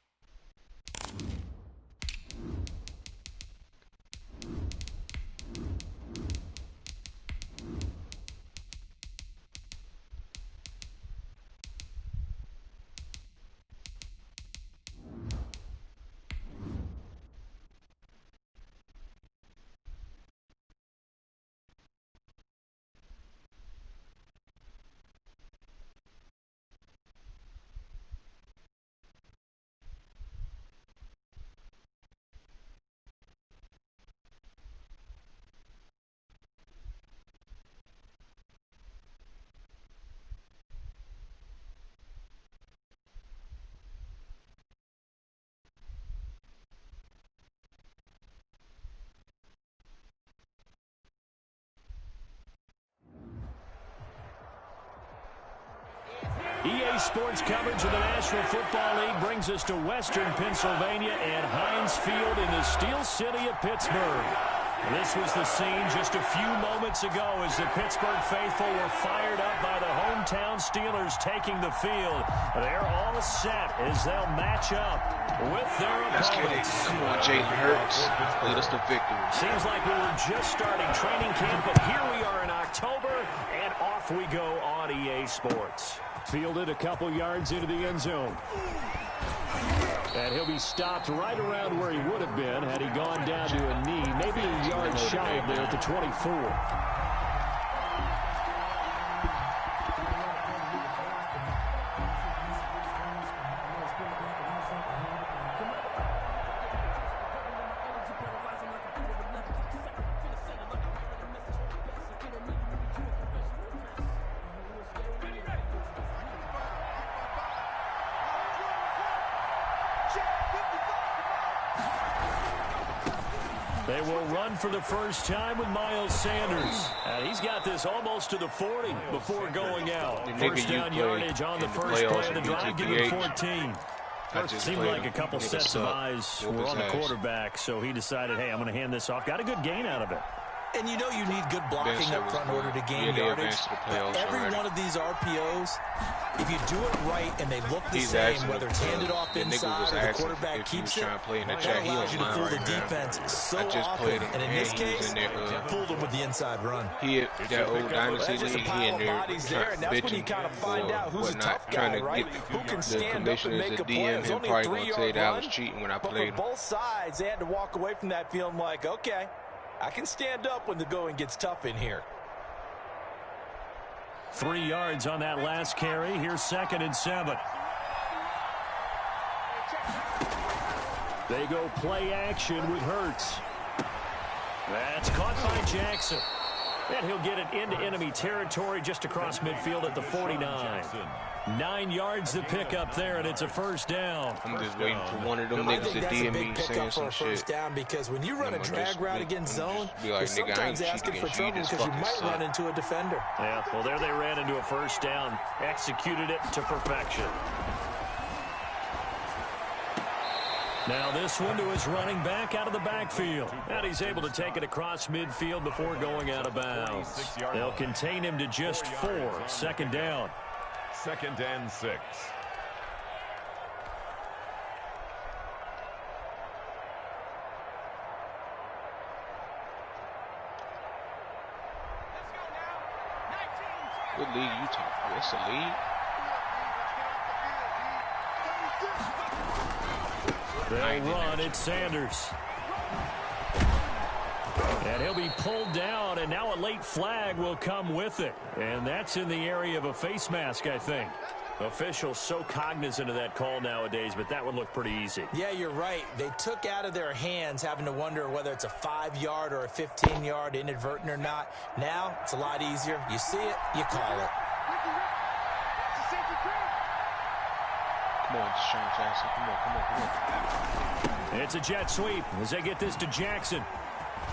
EA Sports coverage of the National Football League brings us to Western Pennsylvania and Heinz Field in the Steel City of Pittsburgh. This was the scene just a few moments ago as the Pittsburgh faithful were fired up by the hometown Steelers taking the field. They're all set as they'll match up with their opponents. Come on, Jalen Hurts, lead us to victory. Seems like we were just starting training camp, but here we are in October, and off we go on EA Sports. Fielded a couple yards into the end zone. And he'll be stopped right around where he would have been had he gone down to a knee, maybe a yard shy of there at the 24. They will run for the first time with Miles Sanders. And he's got this almost to the 40 before going out. First down yardage on the first play of the drive, give him 14. Seemed like a couple sets of eyes were on the quarterback, so he decided, hey, I'm going to hand this off. Got a good gain out of it. And you know you need good blocking up front in order to gain yardage. But every one of these RPOs, if you do it right and they look the same, whether it's handed off inside or the quarterback keeps it, that allows you to fool the defense so often. And in this case, fooled them with the inside run. That old dynasty league, he in there bitching for not trying to get Who can stand up and make a play? It's only a 3-yard run. I was cheating when I played him. Both sides, they had to walk away from that feeling like, okay, I can stand up when the going gets tough in here. 3 yards on that last carry. Here's 2nd and 7. They go play action with Hurts. That's caught by Jackson. And he'll get it into enemy territory just across midfield at the 49. 9 yards to pick up there, and it's a first down. I'm just waiting for one of them niggas to DM me saying some shit. Down because when you run a drag route against zone, you're sometimes asking for trouble because you might run into a defender. Yeah, well, there they ran into a first down. Executed it to perfection. Now this one to his running back out of the backfield. And he's able to take it across midfield before going out of bounds. They'll contain him to just 4. 2nd down. 2nd and 6. What league you talking? What's the league? They'll run. It's Sanders. And he'll be pulled down, and now a late flag will come with it. And that's in the area of a face mask, I think. Officials so cognizant of that call nowadays, but that would look pretty easy. Yeah, you're right. They took out of their hands having to wonder whether it's a 5-yard or a 15-yard inadvertent or not. Now, it's a lot easier. You see it, you call it. Come on, Deshaun Jackson. Come on. It's a jet sweep as they get this to Jackson.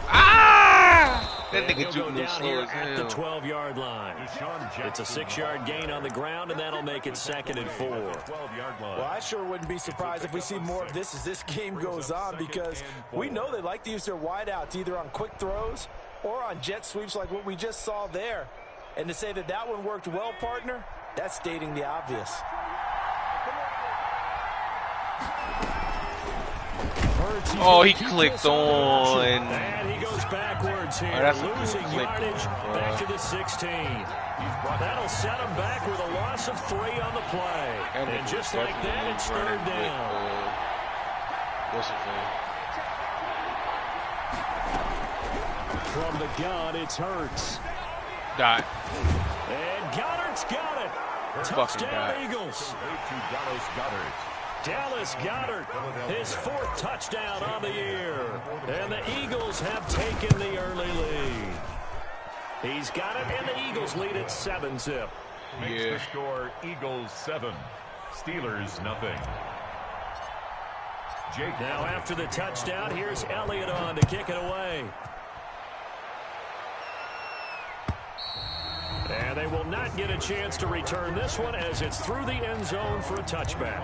Ah! That nigga go down here at the 12-yard line. It's a 6-yard gain on the ground, and that'll make it 2nd and 4. Well, I sure wouldn't be surprised if we see more of this as this game goes on, because we know they like to use their wideouts either on quick throws or on jet sweeps like what we just saw there. And to say that that one worked well, partner, that's stating the obvious. Hurts. Oh, he clicked on. And he goes backwards here, losing yardage back to the 16. That'll set him back with a loss of 3 on the play. And just like that, it's 3rd down. What's the thing? From the gun, it's Hurts. Dot. And Goddard's got it. Touchdown, Eagles. Dallas Goedert, his 4th touchdown on the year. And the Eagles have taken the early lead. He's got it, and the Eagles lead at 7-zip. Makes the score Eagles 7, Steelers nothing. Jake now after the touchdown, here's Elliott on to kick it away. And they will not get a chance to return this one as it's through the end zone for a touchback.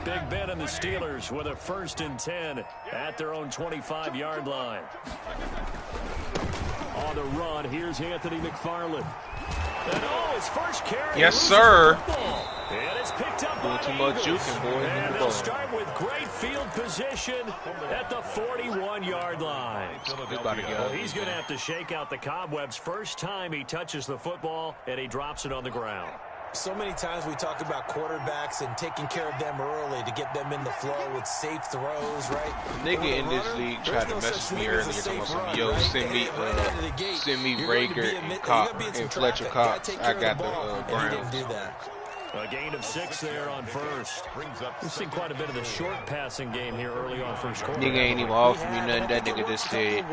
Big Ben and the Steelers with a 1st and 10 at their own 25-yard line. On the run, here's Anthony McFarland. And his first carry. Yes, sir. And it's picked up by too much juking, boy. And they'll start with great field position at the 41-yard line. He's going to have to shake out the cobwebs first time he touches the football, and he drops it on the ground. So many times we talk about quarterbacks and taking care of them early to get them in the flow with safe throws, right? Nigga in this league tried to message me earlier talking about some, yo, send me Rager and Fletcher Cox. I got the Browns. A gain of 6 there on first. We've seen quite a bit of the short passing game here early on first quarter. Nigga ain't even offer me nothing. That nigga just said,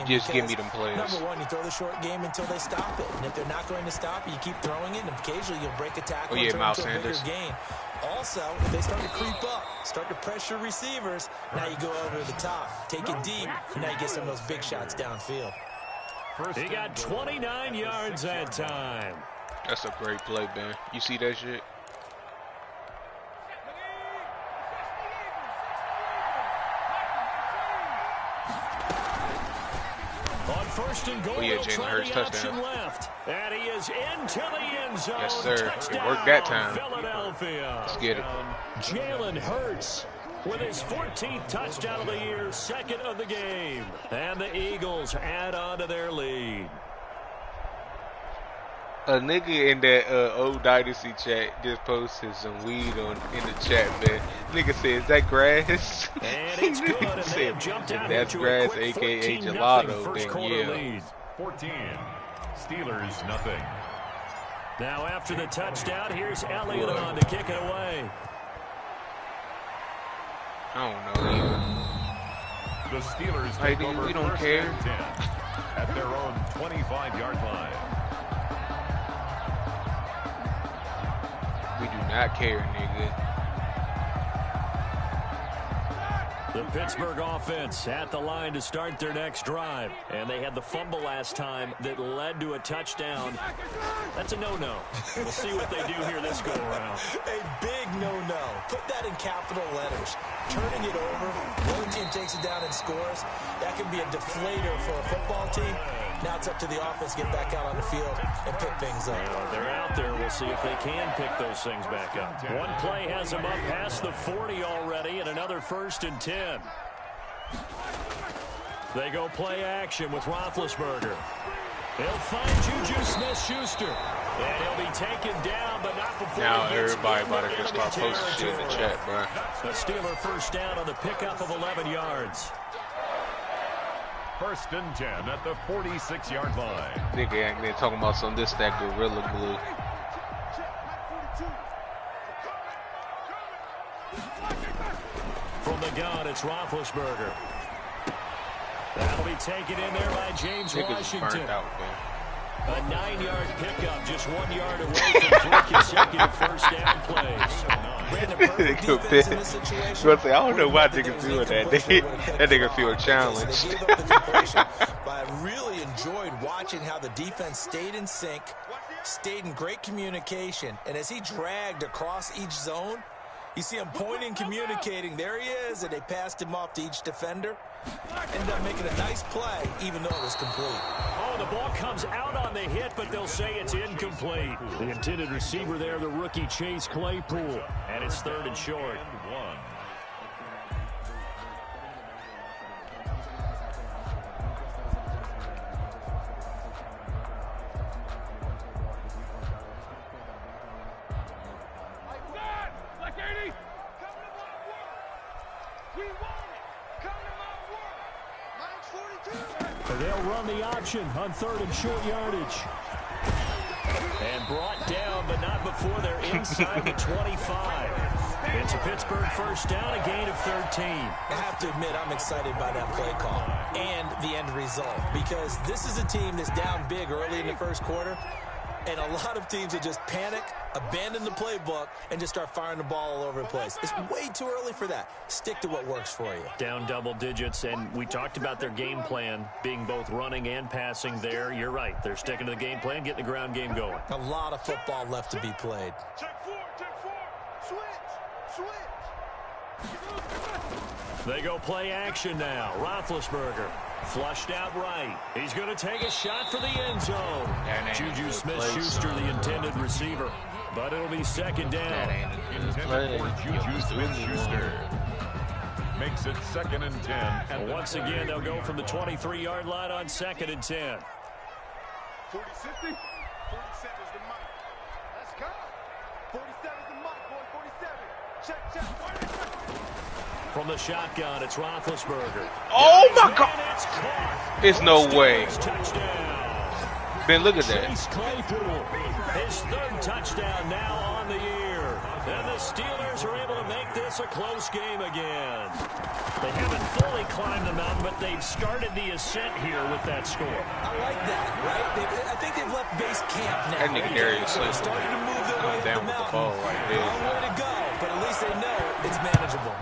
just give me them players. Number one, you throw the short game until they stop it. And if they're not going to stop it, you keep throwing it. And occasionally you'll break a tackle and turn into a bigger gain. Also, if they start to creep up, start to pressure receivers, now you go over the top. Take it deep, and now you get some of those big shots downfield. He got 29 yards that time. That's a great play, man. You see that shit? On 1st and goal, Jalen Hurts touchdown. Left. And he is into the end zone. Yes, sir. Touchdown, it worked that time. Philadelphia. Let's get it. Jalen Hurts with his 14th touchdown of the year, 2nd of the game. And the Eagles add on to their lead. A nigga in that old Dynasty chat just posted some weed in the chat, man. Nigga said, is that grass? And it's good. And they have jumped out that's grass, a.k.a. gelato, then yeah. Lead. 14, Steelers nothing. Now after the touchdown, here's Elliott on to kick it away. I don't know. The Steelers take over we don't care. 10 at their own 25-yard line. We do not care, nigga. The Pittsburgh offense at the line to start their next drive. And they had the fumble last time that led to a touchdown. That's a no-no. We'll see what they do here this go-around. A big no-no. Put that in capital letters. Turning it over, one team takes it down and scores. That can be a deflator for a football team. Now it's up to the offense to get back out on the field and pick things up. They're out there. We'll see if they can pick those things back up. One play has them up past the 40 already, and another 1st and 10. They go play action with Roethlisberger. He'll find Juju Smith-Schuster. And he'll be taken down, but not before now everybody about to start posting shit in the chat, bro. The Steeler first down on the pickup of 11 yards. 1st and 10 at the 46-yard line. Nigga ain't there talking about some this, that gorilla glue. From the gun, it's Roethlisberger. That'll be taken in there by James Washington. Burnt out, man. A 9-yard pickup, just 1 yard away from 3 consecutive first down plays. I don't know why niggas doing that. That nigga feel challenged. But I really enjoyed watching how the defense stayed in sync, stayed in great communication, and as he dragged across each zone, you see him pointing, communicating. There he is, and they passed him off to each defender. Ended up making a nice play, even though it was complete. The ball comes out on the hit, but they'll say it's incomplete. The intended receiver there, the rookie Chase Claypool. And it's 3rd and short. They'll run the option on 3rd and short yardage. And brought down, but not before they're inside the 25. It's a Pittsburgh first down, a gain of 13. I have to admit, I'm excited by that play call and the end result, because this is a team that's down big early in the first quarter, and a lot of teams that just panic, abandon the playbook, and just start firing the ball all over the place. It's way too early for that. Stick to what works for you. Down double digits, and we talked about their game plan being both running and passing there. You're right. They're sticking to the game plan, getting the ground game going. A lot of football left to be played. Check four. Switch. They go play action now. Roethlisberger flushed out right. He's going to take a shot for the end zone. Juju Smith-Schuster, the intended receiver. But it'll be 2nd down. Intended for Juju Smith-Schuster. Makes it 2nd and 10. And once again, they'll go from the 23-yard line on 2nd and 10. 47's the mark. Let's go. 47's the mark, boy. 47. Check. From the shotgun, it's Roethlisberger. Oh, my God. It's no way. Ben, look at that. Chase Claypool, his 3rd touchdown now on the year. And the Steelers are able to make this a close game again. They haven't fully climbed the mountain, but they've started the ascent here with that score. I like that, right? I think they've left base camp now. That nigga Darius Slay starting to move their way down with the ball like this. Long way to go, but at least they know it's manageable.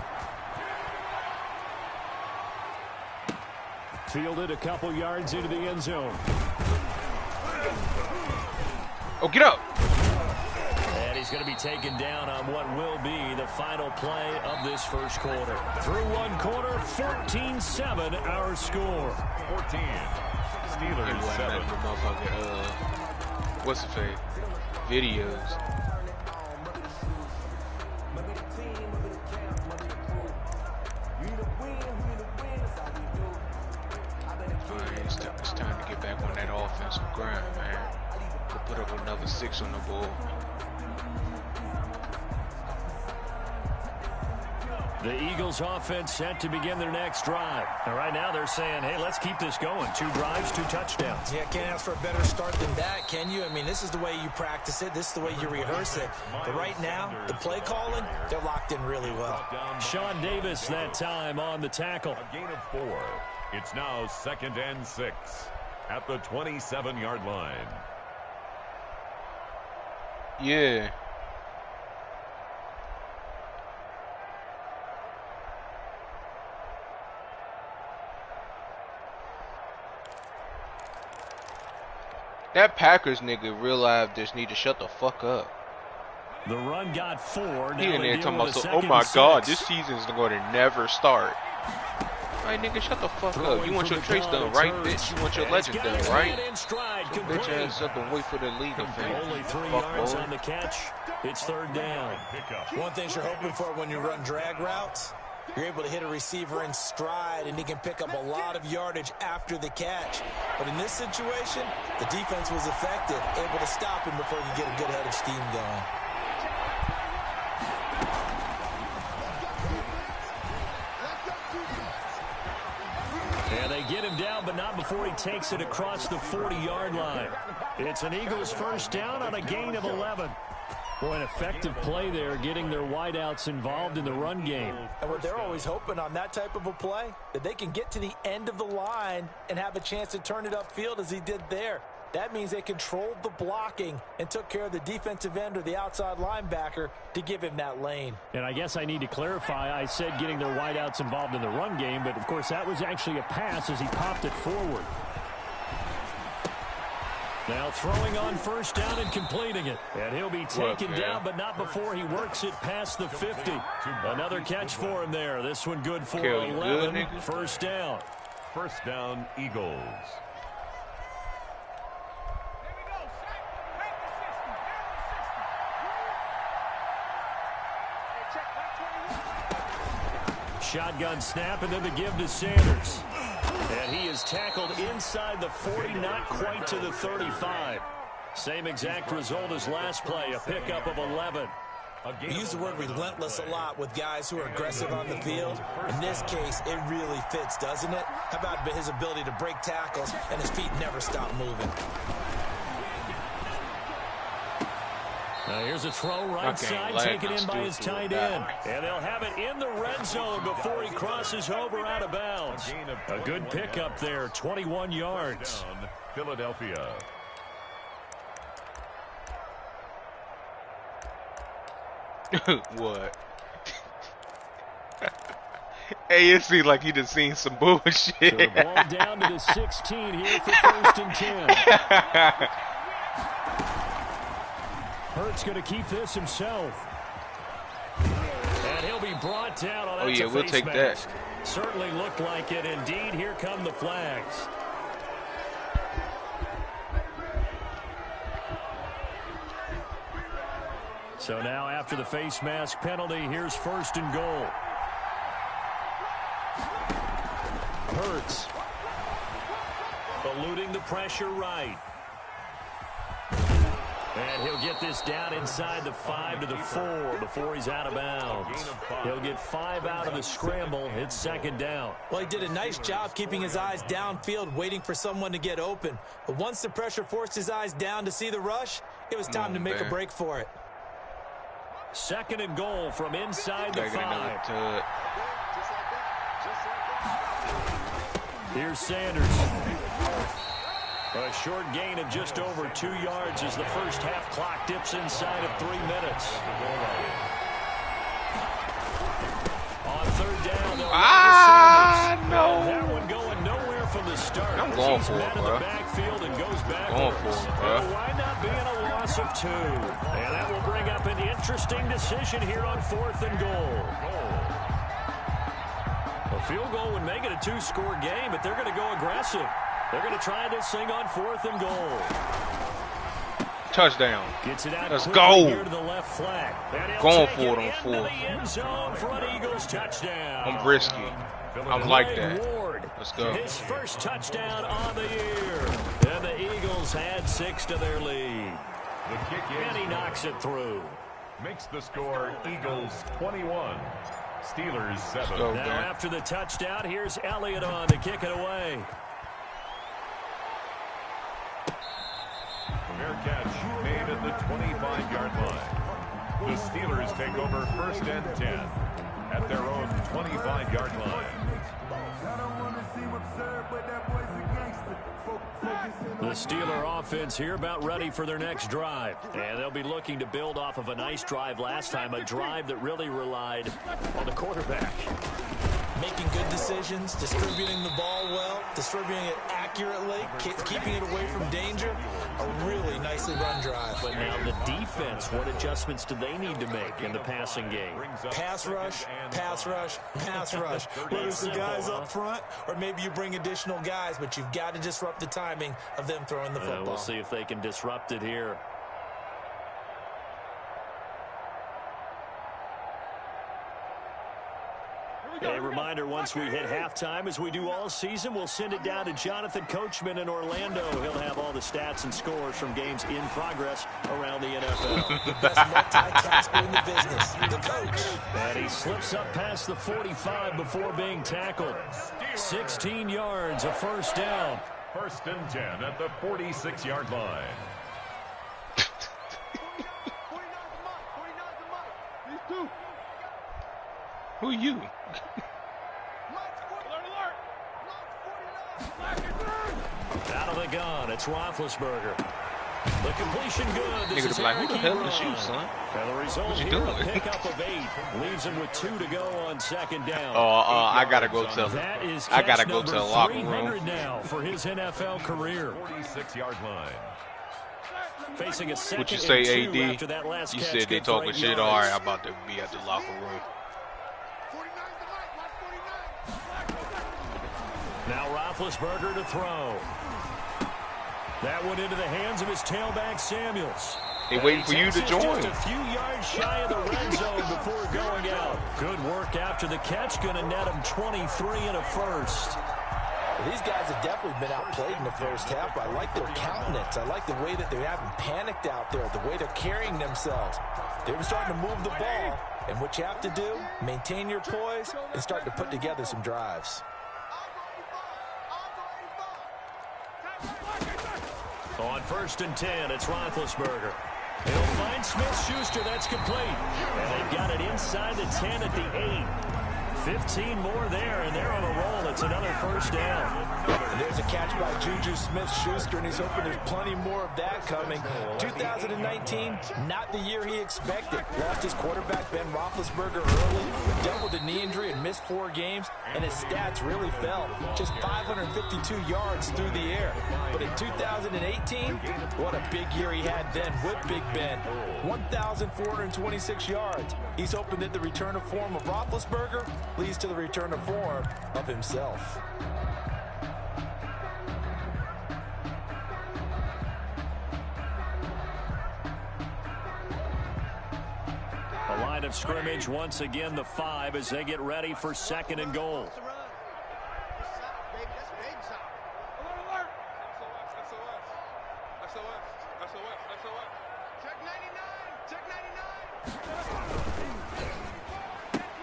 Fielded a couple yards into the end zone. Oh, get up. And he's going to be taken down on what will be the final play of this first quarter. Through one quarter, 14-7 our score. 14. Steelers 7. What's the fake? Videos. It's time to get back on that offensive grind, man. To put up another 6 on the board. The Eagles offense set to begin their next drive. And right now they're saying, hey, let's keep this going. 2 drives, 2 touchdowns. Yeah, can't ask for a better start than that, can you? I mean, this is the way you practice it. This is the way you rehearse it. But right now, the play calling, they're locked in really well. Sean Davis that time on the tackle. A gain of 4. It's now 2nd and 6 at the 27-yard line. Yeah. That Packers nigga realized just need to shut the fuck up. The run got 4. He in there talking about, oh my God, this season's going to never start. Alright, nigga, shut the fuck up. You want your trace done, right, bitch? You want your legend done, right? Bitch ass up and wait for the league to finish. Only 3 yards on the catch. It's 3rd down. One thing you're hoping for when you run drag routes, you're able to hit a receiver in stride, and he can pick up a lot of yardage after the catch. But in this situation, the defense was effective, able to stop him before he could get a good head of steam going. And they get him down, but not before he takes it across the 40-yard line. It's an Eagles first down on a gain of 11. Boy, an effective play there, getting their wideouts involved in the run game. And what they're always hoping on that type of a play, that they can get to the end of the line and have a chance to turn it upfield as he did there. That means they controlled the blocking and took care of the defensive end or the outside linebacker to give him that lane. And I guess I need to clarify, I said getting their wideouts involved in the run game, but of course that was actually a pass as he popped it forward. Now throwing on first down and completing it. And he'll be taken down, but not before he works it past the 50. Another catch for him there. This one good for 11. First down. First down, Eagles. shotgun snap and then the give to Sanders. And he is tackled inside the 40, not quite to the 35. Same exact result as last play, a pickup of 11. We use the word relentless a lot with guys who are aggressive on the field. In this case, it really fits, doesn't it? How about his ability to break tackles and his feet never stop moving? Now here's a throw right side, taken in by his tight end. And they'll have it in the red zone before he crosses over out of bounds. A good pickup there, 21 yards. Philadelphia. What? Hey, it seems like you just seen some bullshit. So the ball down to the 16 here for 1st and 10. Hurts going to keep this himself. And he'll be brought down on that. Oh, yeah, we'll take that. Certainly looked like it. Indeed, here come the flags. So now after the face mask penalty, here's 1st and goal. Hurts. Eluding the pressure right. And he'll get this down inside the 5 to the 4 before he's out of bounds. He'll get 5 out of the scramble. It's 2nd down. Well, he did a nice job keeping his eyes downfield, waiting for someone to get open. But once the pressure forced his eyes down to see the rush, it was time to make a break for it. 2nd and goal from inside the 5. Here's Sanders. A short gain of just over 2 yards as the first half clock dips inside of 3 minutes. On 3rd down, no. That one going nowhere from the start. I'm going for it, bro. In the backfield and goes backwards. Why not be in a loss of 2? And that will bring up an interesting decision here on 4th and goal. A field goal would make it a 2-score game, but they're going to go aggressive. They're going to try this thing on 4th and goal. Touchdown. Gets it out. Let's go. Here to the left flag. Going for it on 4th. The end zone for an Eagles touchdown. I'm risky. I'm like that. Ward, let's go. His first touchdown on the year. And the Eagles had 6 to their lead. The kick and he knocks it through. Makes the score Eagles 21. Steelers 7. Now after the touchdown, here's Elliott on to kick it away. Fair catch made at the 25-yard line. The Steelers take over 1st and 10 at their own 25-yard line. The Steeler offense here about ready for their next drive. And they'll be looking to build off of a nice drive last time, a drive that really relied on the quarterback. Making good decisions, distributing the ball well, distributing it accurately, keeping it away from danger. A really nicely run drive. But now the defense, what adjustments do they need to make in the passing game? Pass rush, pass rush, pass rush. Whether it's the guys up front or maybe you bring additional guys, but you've got to disrupt the timing of them throwing the football. We'll see if they can disrupt it here. A reminder, once we hit halftime, as we do all season, we'll send it down to Jonathan Coachman in Orlando. He'll have all the stats and scores from games in progress around the NFL. The best multitasker in the business, the coach. And he slips up past the 45 before being tackled. 16 yards, a 1st down. 1st and 10 at the 46-yard line. Who are you? Out of the gun, it's Roethlisberger. The completion good. Nigga to be like, who the hell is you, son? And the result what you here, doing? a pickup of 8. Leaves him with 2 to go on 2nd down. I gotta go to. That is I gotta go to the locker room. 300 now for his NFL career. 46-yard line. Facing a 2nd What you say, and 2 AD? after that last You catch, said they good for talking 8 shit. yards. All right, I'm about to be at the locker room. Now Roethlisberger to throw. That one into the hands of his tailback, Samuels. They waiting for you to join. Just a few yards shy of the red zone before going out. Good work after the catch. Going to net him 23 and a first. Well, these guys have definitely been outplayed in the first half, but I like their countenance. I like the way that they haven't panicked out there, the way they're carrying themselves. They're starting to move the ball, and what you have to do, maintain your poise and start to put together some drives. On 1st and 10, it's Roethlisberger. He'll find Smith-Schuster. That's complete. And they've got it inside the 10 at the 8. 15 more there, and they're on a roll. It's another first down. And there's a catch by Juju Smith-Schuster, and he's hoping there's plenty more of that coming. 2019, not the year he expected. Lost his quarterback, Ben Roethlisberger, early, dealt with a knee injury and missed 4 games, and his stats really fell. Just 552 yards through the air. But in 2018, what a big year he had then with Big Ben. 1,426 yards. He's hoping that the return of form of Roethlisberger leads to the return of form of himself. The line of scrimmage once again the 5 as they get ready for 2nd and goal.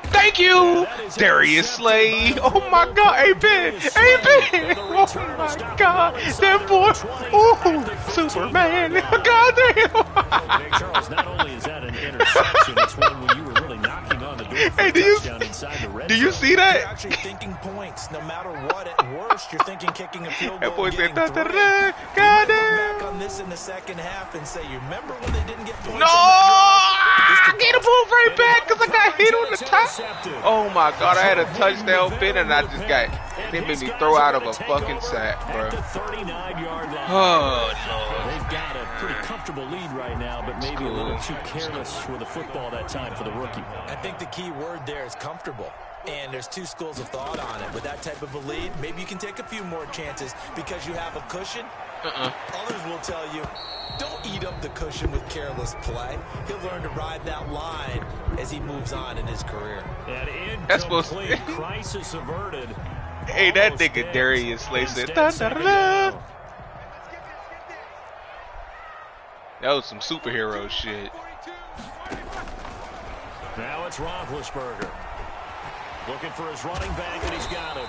Thank you, Darius Slay. Oh my God, hey Ben, hey Ben. Oh my God, that boy. Ooh, Superman. God damn. Charles, not only is that an interception, it's one when you were really knocking on the door for a touchdown inside the red zone. Do you see that? You're actually thinking points, no matter what. At worst, you're thinking kicking a field goal. That boy said, God damn. back on this in the second half and say, you remember when they didn't get points? No, I get a move right back because I got hit on the top. Oh my God, I had a touchdown fit and I just got, they made me throw out of a fucking sack, bro. Oh no. They've got a pretty comfortable lead right now, but maybe a little too careless with the football that time for the rookie. I think the key word there is comfortable. And there's 2 schools of thought on it. With that type of a lead, maybe you can take a few more chances because you have a cushion. Others will tell you, don't eat up the cushion with careless play. He'll learn to ride that line as he moves on in his career. That's supposed to be crisis averted. Hey, that nigga Darius Slay said, da, da, da, da. That was some superhero shit. Now it's Roethlisberger. Looking for his running back, and he's got him.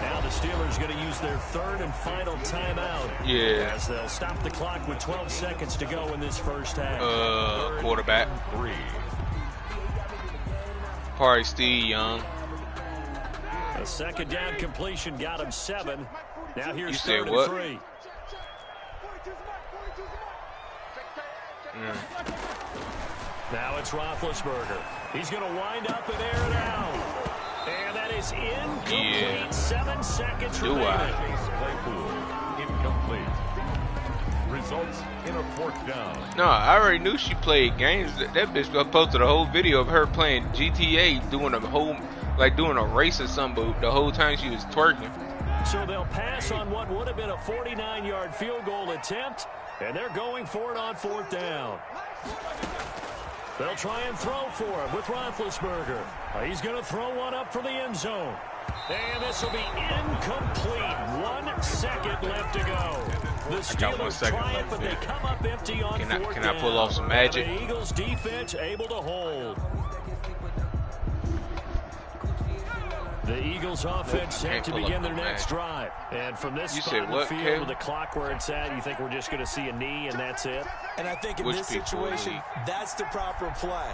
Now the Steelers going to use their 3rd and final timeout. Yeah. As they'll stop the clock with 12 seconds to go in this first half. Quarterback. 3. Probably Steve Young. A 2nd down completion got him 7. Now here's 3rd what? and 3. Now it's Roethlisberger. He's going to wind up and air it out. And that is incomplete. Yeah. 7 seconds remaining. Incomplete. Results in a 4th down. No, I already knew she played games. That bitch posted a whole video of her playing GTA, doing a whole, like doing a race or something, but the whole time she was twerking. So they'll pass on what would have been a 49-yard field goal attempt, and they're going for it on 4th down. They'll try and throw for him with Roethlisberger. He's going to throw one up for the end zone. And this will be incomplete. 1 second left to go. The Steelers triumph, but they come up empty on 4th down. Can I pull off some magic? The Eagles defense able to hold. The Eagles offense set to begin their next drive. And from this spot in the field with the clock where it's at, you think we're just going to see a knee and that's it? And I think in this situation, that's the proper play.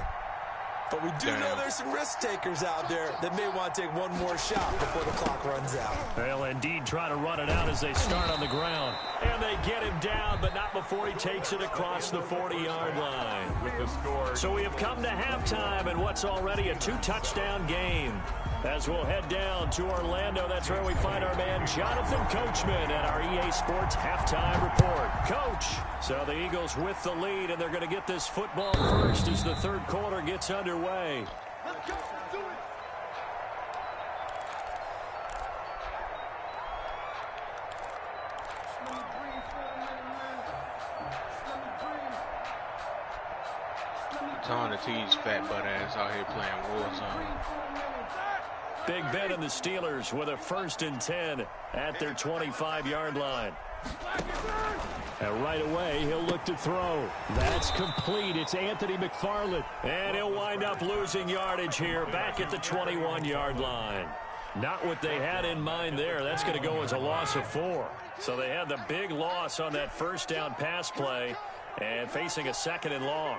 But we do know there's some risk takers out there that may want to take one more shot before the clock runs out. They'll indeed try to run it out as they start on the ground. And they get him down, but not before he takes it across the 40-yard line. With the score. So we have come to halftime in what's already a 2-touchdown game. As we'll head down to Orlando, that's where we find our man Jonathan Coachman at our EA Sports Halftime Report. Coach, so the Eagles with the lead, and they're going to get this football first as the 3rd quarter gets underway. Time to teach fat butt ass out here playing Warzone. Big Ben and the Steelers with a 1st and 10 at their 25-yard line. And right away, he'll look to throw. That's complete. It's Anthony McFarland. And he'll wind up losing yardage here back at the 21-yard line. Not what they had in mind there. That's going to go as a loss of 4. So they had the big loss on that 1st down pass play and facing a 2nd and long.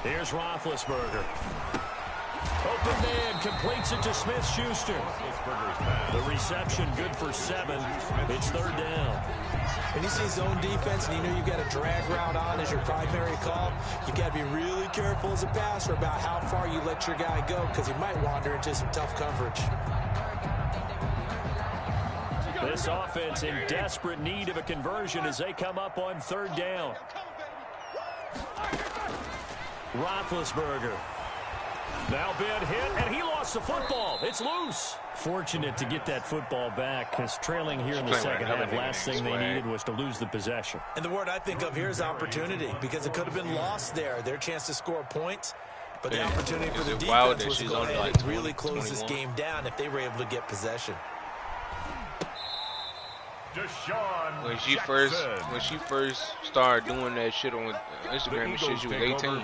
Here's Roethlisberger. Open man completes it to Smith-Schuster. The reception good for 7. It's 3rd down. When you see zone defense and you know you've got a drag route on as your primary call, you've got to be really careful as a passer about how far you let your guy go because he might wander into some tough coverage. This offense in desperate need of a conversion as they come up on 3rd down. Roethlisberger. Now Ben hit, and he lost the football. It's loose. Fortunate to get that football back because trailing here in the second half, last thing they needed was to lose the possession. And the word I think of here is opportunity because it could have been lost there. Their chance to score points. But the opportunity for the defense was to go ahead and really close this game down if they were able to get possession. When she first started doing that shit on Instagram and shit, she was 18.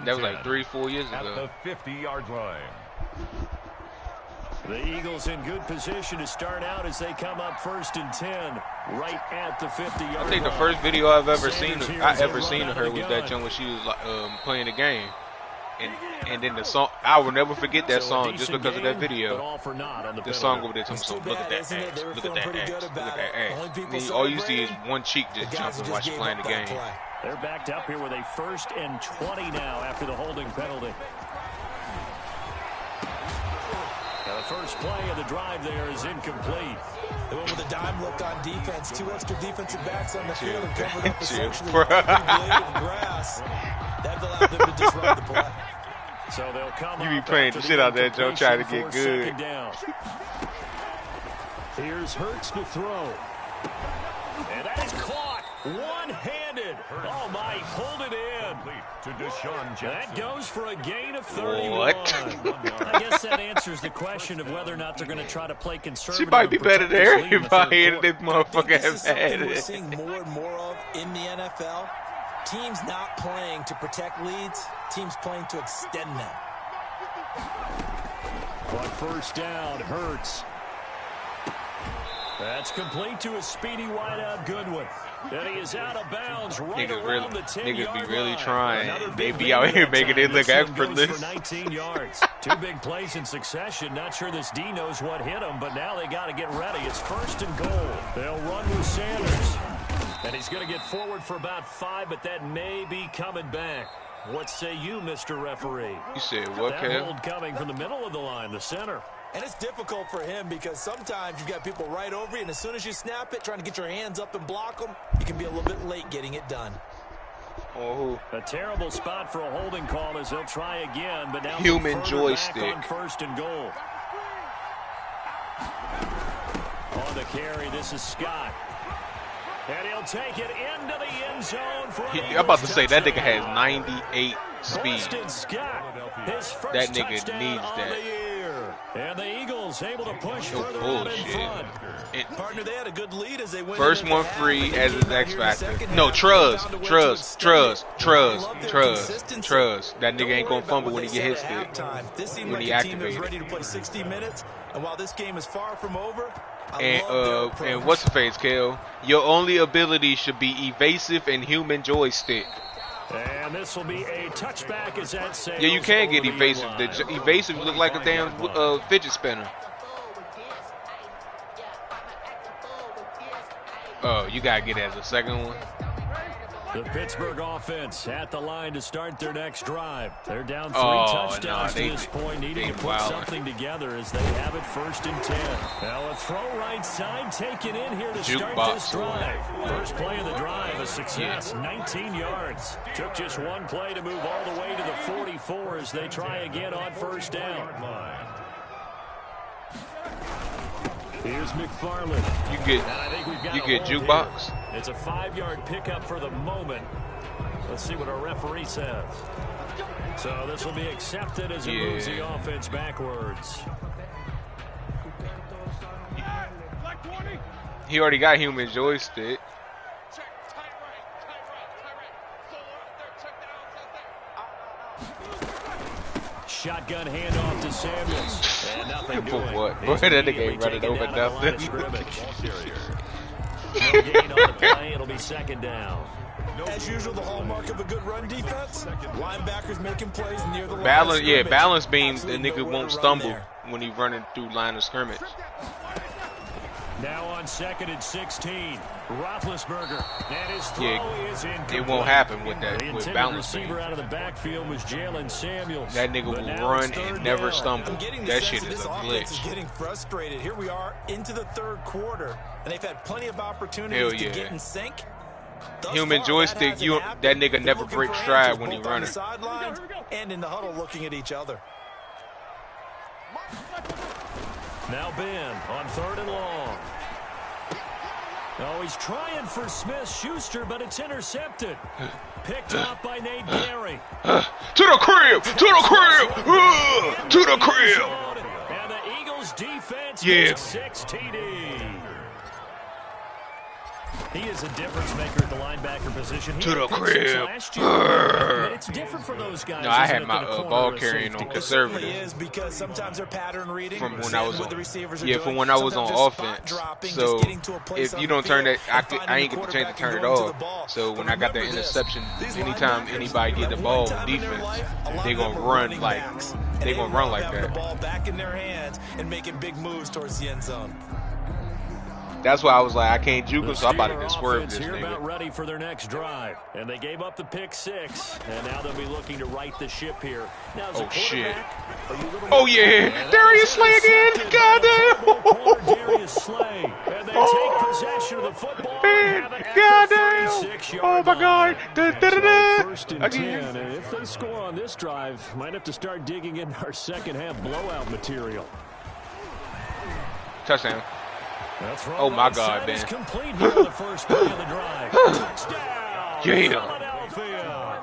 That was like 3-4 years ago. At the 50-yard line. The Eagles in good position to start out as they come up 1st and 10, right at the 50-yard line. I think the first video I've ever seen of her was that joint when she was playing the game. And then the song, I will never forget that song just because of that video. The song over there, look at that ass, look at that ass, look at that ass. All you see is one cheek just jumping while she's playing the game. They're backed up here with a 1st and 20 now after the holding penalty. Now the first play of the drive there is incomplete. The one with a dime look on defense, 2 extra defensive backs on the field and covered up essentially with a big blade of grass. That allowed them to disrupt the play. So they'll come you be playing the shit out there, Joe, trying to get good. Here's Hurts to throw. And that is caught one-handed. Oh, my, he pulled it in. That goes for a gain of 31. What? I guess that answers the question of whether or not they're going to try to play conservative. She might be better than everybody in this motherfucker has had it. We're seeing more and more of in the NFL. Teams not playing to protect leads, teams playing to extend them. On 1st down, Hurts. That's complete to a speedy wideout Goodwin. And he is out of bounds right around the 10-yard line. Niggas be really trying. They be out here making it look effortless. 19 yards. 2 big plays in succession. Not sure this D knows what hit him, but now they got to get ready. It's 1st and goal. They'll run with Sanders. And he's going to get forward for about 5, but that may be coming back. What say you, Mr. Referee? You said what, Kev? That hold coming from the middle of the line, the center. And it's difficult for him because sometimes you've got people right over you, and as soon as you snap it, trying to get your hands up and block them, you can be a little bit late getting it done. Oh. A terrible spot for a holding call as they'll try again, but now human joystick on 1st and goal. On the carry, this is Scott. And he'll take it into the end zone for I'm about to say that nigga has 98 speed. Scott, his first that nigga needs that. And the Eagles able to push further out in front. Partner, they had a good lead as they went. First one free as his X factor. No, trust. That nigga ain't gonna fumble when he get his stick. This seemed when like he the team activated. was ready to play 60 minutes, and while this game is far from over, and what's the face, Kel? Your only ability should be evasive and human joystick. And this will be a touchback as that sails. Yeah, you can get evasive. The evasive look like a damn fidget spinner. Oh, you gotta get it as a second one. The Pittsburgh offense at the line to start their next drive. They're down 3 touchdowns to this point, needing to put something together as they have it 1st and 10. Now a throw right side taken in here to start this drive. First play of the drive, a success, 19 yards. Took just one play to move all the way to the 44 as they try again on 1st down. Here's McFarland. You get jukebox. It's a 5-yard pickup for the moment. Let's see what our referee says. So this will be accepted as it moves the offense backwards. He already got human joystick. Shotgun handoff to Samuels. And nothing For doing. what? Boy, that nigga ain't running over nothing. No gain on the play. It'll be second down. As usual, the hallmark of a good run defense. Linebackers making plays near the line. Balance, balance beams. The nigga won't stumble when he's running through line of scrimmage. Now on 2nd and 16, Roethlisberger, and his throw is incomplete. It won't happen with that. The with intended balance receiver beams. out of the backfield was Jalen Samuels. That nigga will run and never stumble. That shit is a glitch. Is getting frustrated. Here we are into the third quarter, and they've had plenty of opportunities to get in sync. Human joystick, that nigga never breaks stride when he running. And in the huddle looking at each other. Now Ben on 3rd and long. Oh, he's trying for Smith-Schuster, but it's intercepted. Picked off by Nate Gary. To the crib! To the crib! To the crib! And the Eagles defense gets 6 TDs. He is a difference maker at the linebacker position. To the crib. It's different for those guys. No, I had my ball carrying on conservative. It is because sometimes they're pattern reading from when I was on, from when I was on offense. Dropping, so if you don't turn that, I ain't get the chance to turn it off. So when I got that interception, anytime anybody get the ball on defense, they gonna run like that. The ball back in their hands and making big moves towards the end zone. That's why I was like, I can't juke him, so I'm about to just swerve this nigga. nigga. About ready for their next drive, and they gave up the pick 6, and now they'll be looking to right the ship here. Now, oh shit! Oh yeah, Darius Slay again! Goddamn! Darius Slay, and they take possession of the football. Goddamn! Oh my God! First and 10, and if they score on this drive, might have to start digging in our second half blowout material. Touchdown. Oh my God, Ben. Complete here on the first play of the drive. Touchdown. Philadelphia.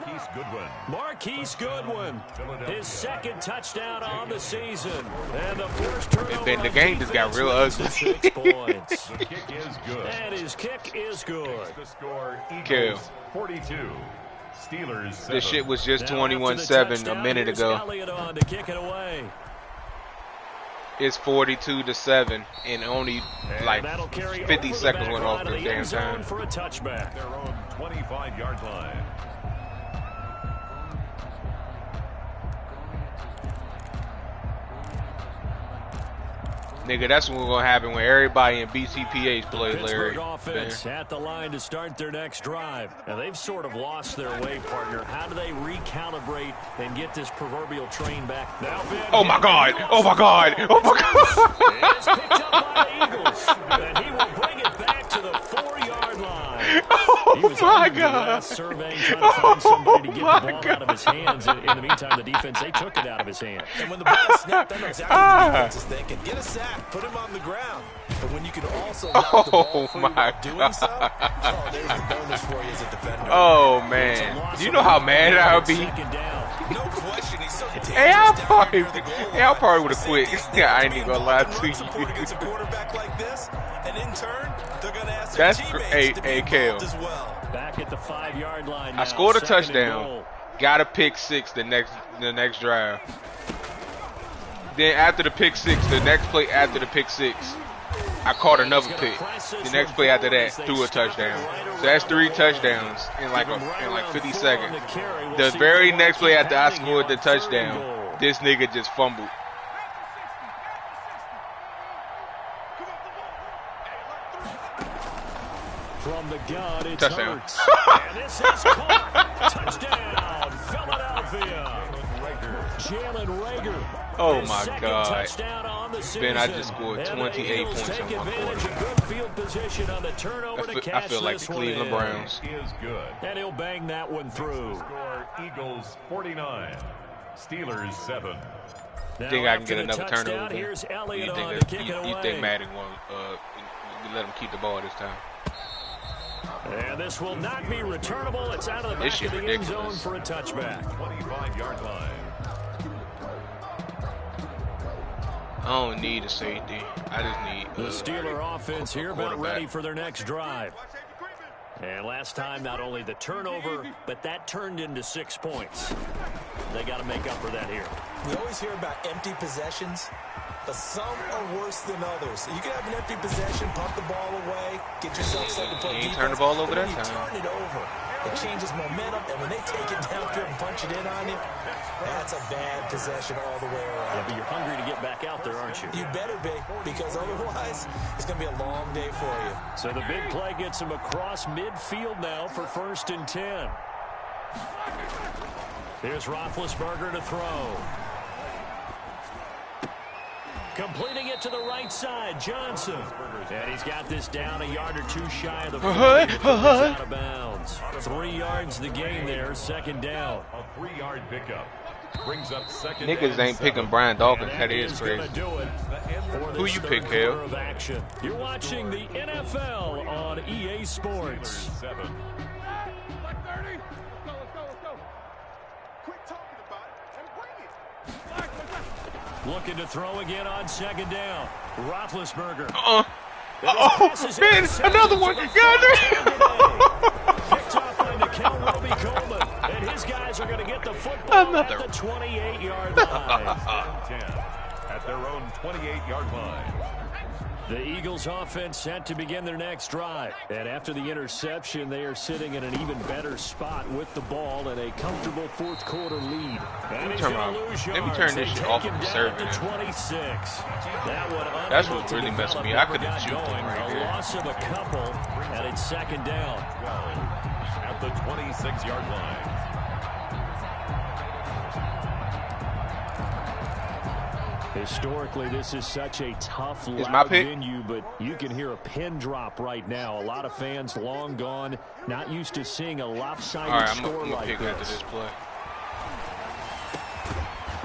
Marquise Goodwin. His second touchdown on the season. And the first turnover. And the game just got real ugly. 6 points. The kick is good. And his kick is good. The score Kill. 42. Steelers 7. This shit was just 21-7 a minute ago. To kick it away. It's 42-7, and only like 50 seconds went off the damn time. For a touchback. Their own 25-yard line. Nigga, that's what's gonna happen when everybody in BCPH plays, Larry. Offense at the line to start their next drive. Now they've sort of lost their way, partner. How do they recalibrate and get this proverbial train back? Now, oh my God! Oh my God! Oh my God! It's picked up by the Eagles, and he will bring it back to the 4-yard line. Oh my God! Surveying, trying to find somebody to get the ball out of his hands. In the meantime, the defense, they took it out of his hands. And when the ball snapped, I know exactly what the defense is thinking. Get a sack, put him on the ground. But when you can also knock the ball free while doing so, oh, there's the bonus for you as a defender. Oh, man. Do you know how mad I would be? No question, he's so dangerous. Hey, I probably would have quit. I ain't even gonna lie to you. Against a quarterback like this, and in turn, they're gonna ask their teammates to be involved as well. Back at the 5-yard line. I scored a touchdown. Got a pick 6 the next drive. Then after the pick 6, the next play after the pick 6, I caught another pick. The next play after that, threw a touchdown. So that's 3 touchdowns in like 50 seconds. The very next play after I scored the touchdown, this nigga just fumbled. From the gun, it's touchdown. And this is caught. Touchdown, Philadelphia. Jalen Reagor. Oh my God. Ben, I just scored 28 points on my quarter. I feel like the Cleveland Browns. Is good. And he'll bang that one through. Score Eagles 49. Steelers 7. Think I can get another turnover? You think Madden won't let him keep the ball this time? And this will not be returnable. It's out of the back of the end zone for a touchback. 25-yard line. I don't need a safety. I just need the Steeler offense here about ready for their next drive. And last time, not only the turnover, but that turned into 6 points. They got to make up for that here. We always hear about empty possessions, but some are worse than others. You can have an empty possession, pump the ball away, get yourself something to play defense. Turn the ball over that time. Turn it over. It changes momentum, and when they take it downfield and punch it in on you, that's a bad possession all the way around. Yeah, but you're hungry to get back out there, aren't you? You better be, because otherwise it's going to be a long day for you. So the big play gets him across midfield now for 1st and 10. Here's Roethlisberger to throw. Completing it to the right side, Johnson. And he's got this down a yard or 2 shy of the 40. Out of bounds. 3 yards the gain there, 2nd down. A 3-yard pickup. Brings up 2nd. Niggas ain't picking Brian Dawkins. That is crazy. Who you pick, Hale? You're watching the NFL on EA Sports. Looking to throw again on 2nd down. Roethlisberger. Oh, man, another one. Picked off by Nickel Roby-Coleman. And his guys are going to get the football at the 28-yard line. At their own 28-yard line. The Eagles offense set to begin their next drive. And after the interception, they are sitting in an even better spot with the ball and a comfortable 4th quarter lead. Let me turn this shit off of the server. 26. That's what really messed me. I could have juked him right there. A loss of a couple, and it's 2nd down. At the 26-yard line. Historically, this is such a tough, loud venue, but you can hear a pin drop right now. A lot of fans long gone, not used to seeing a lopsided score like this. After this play.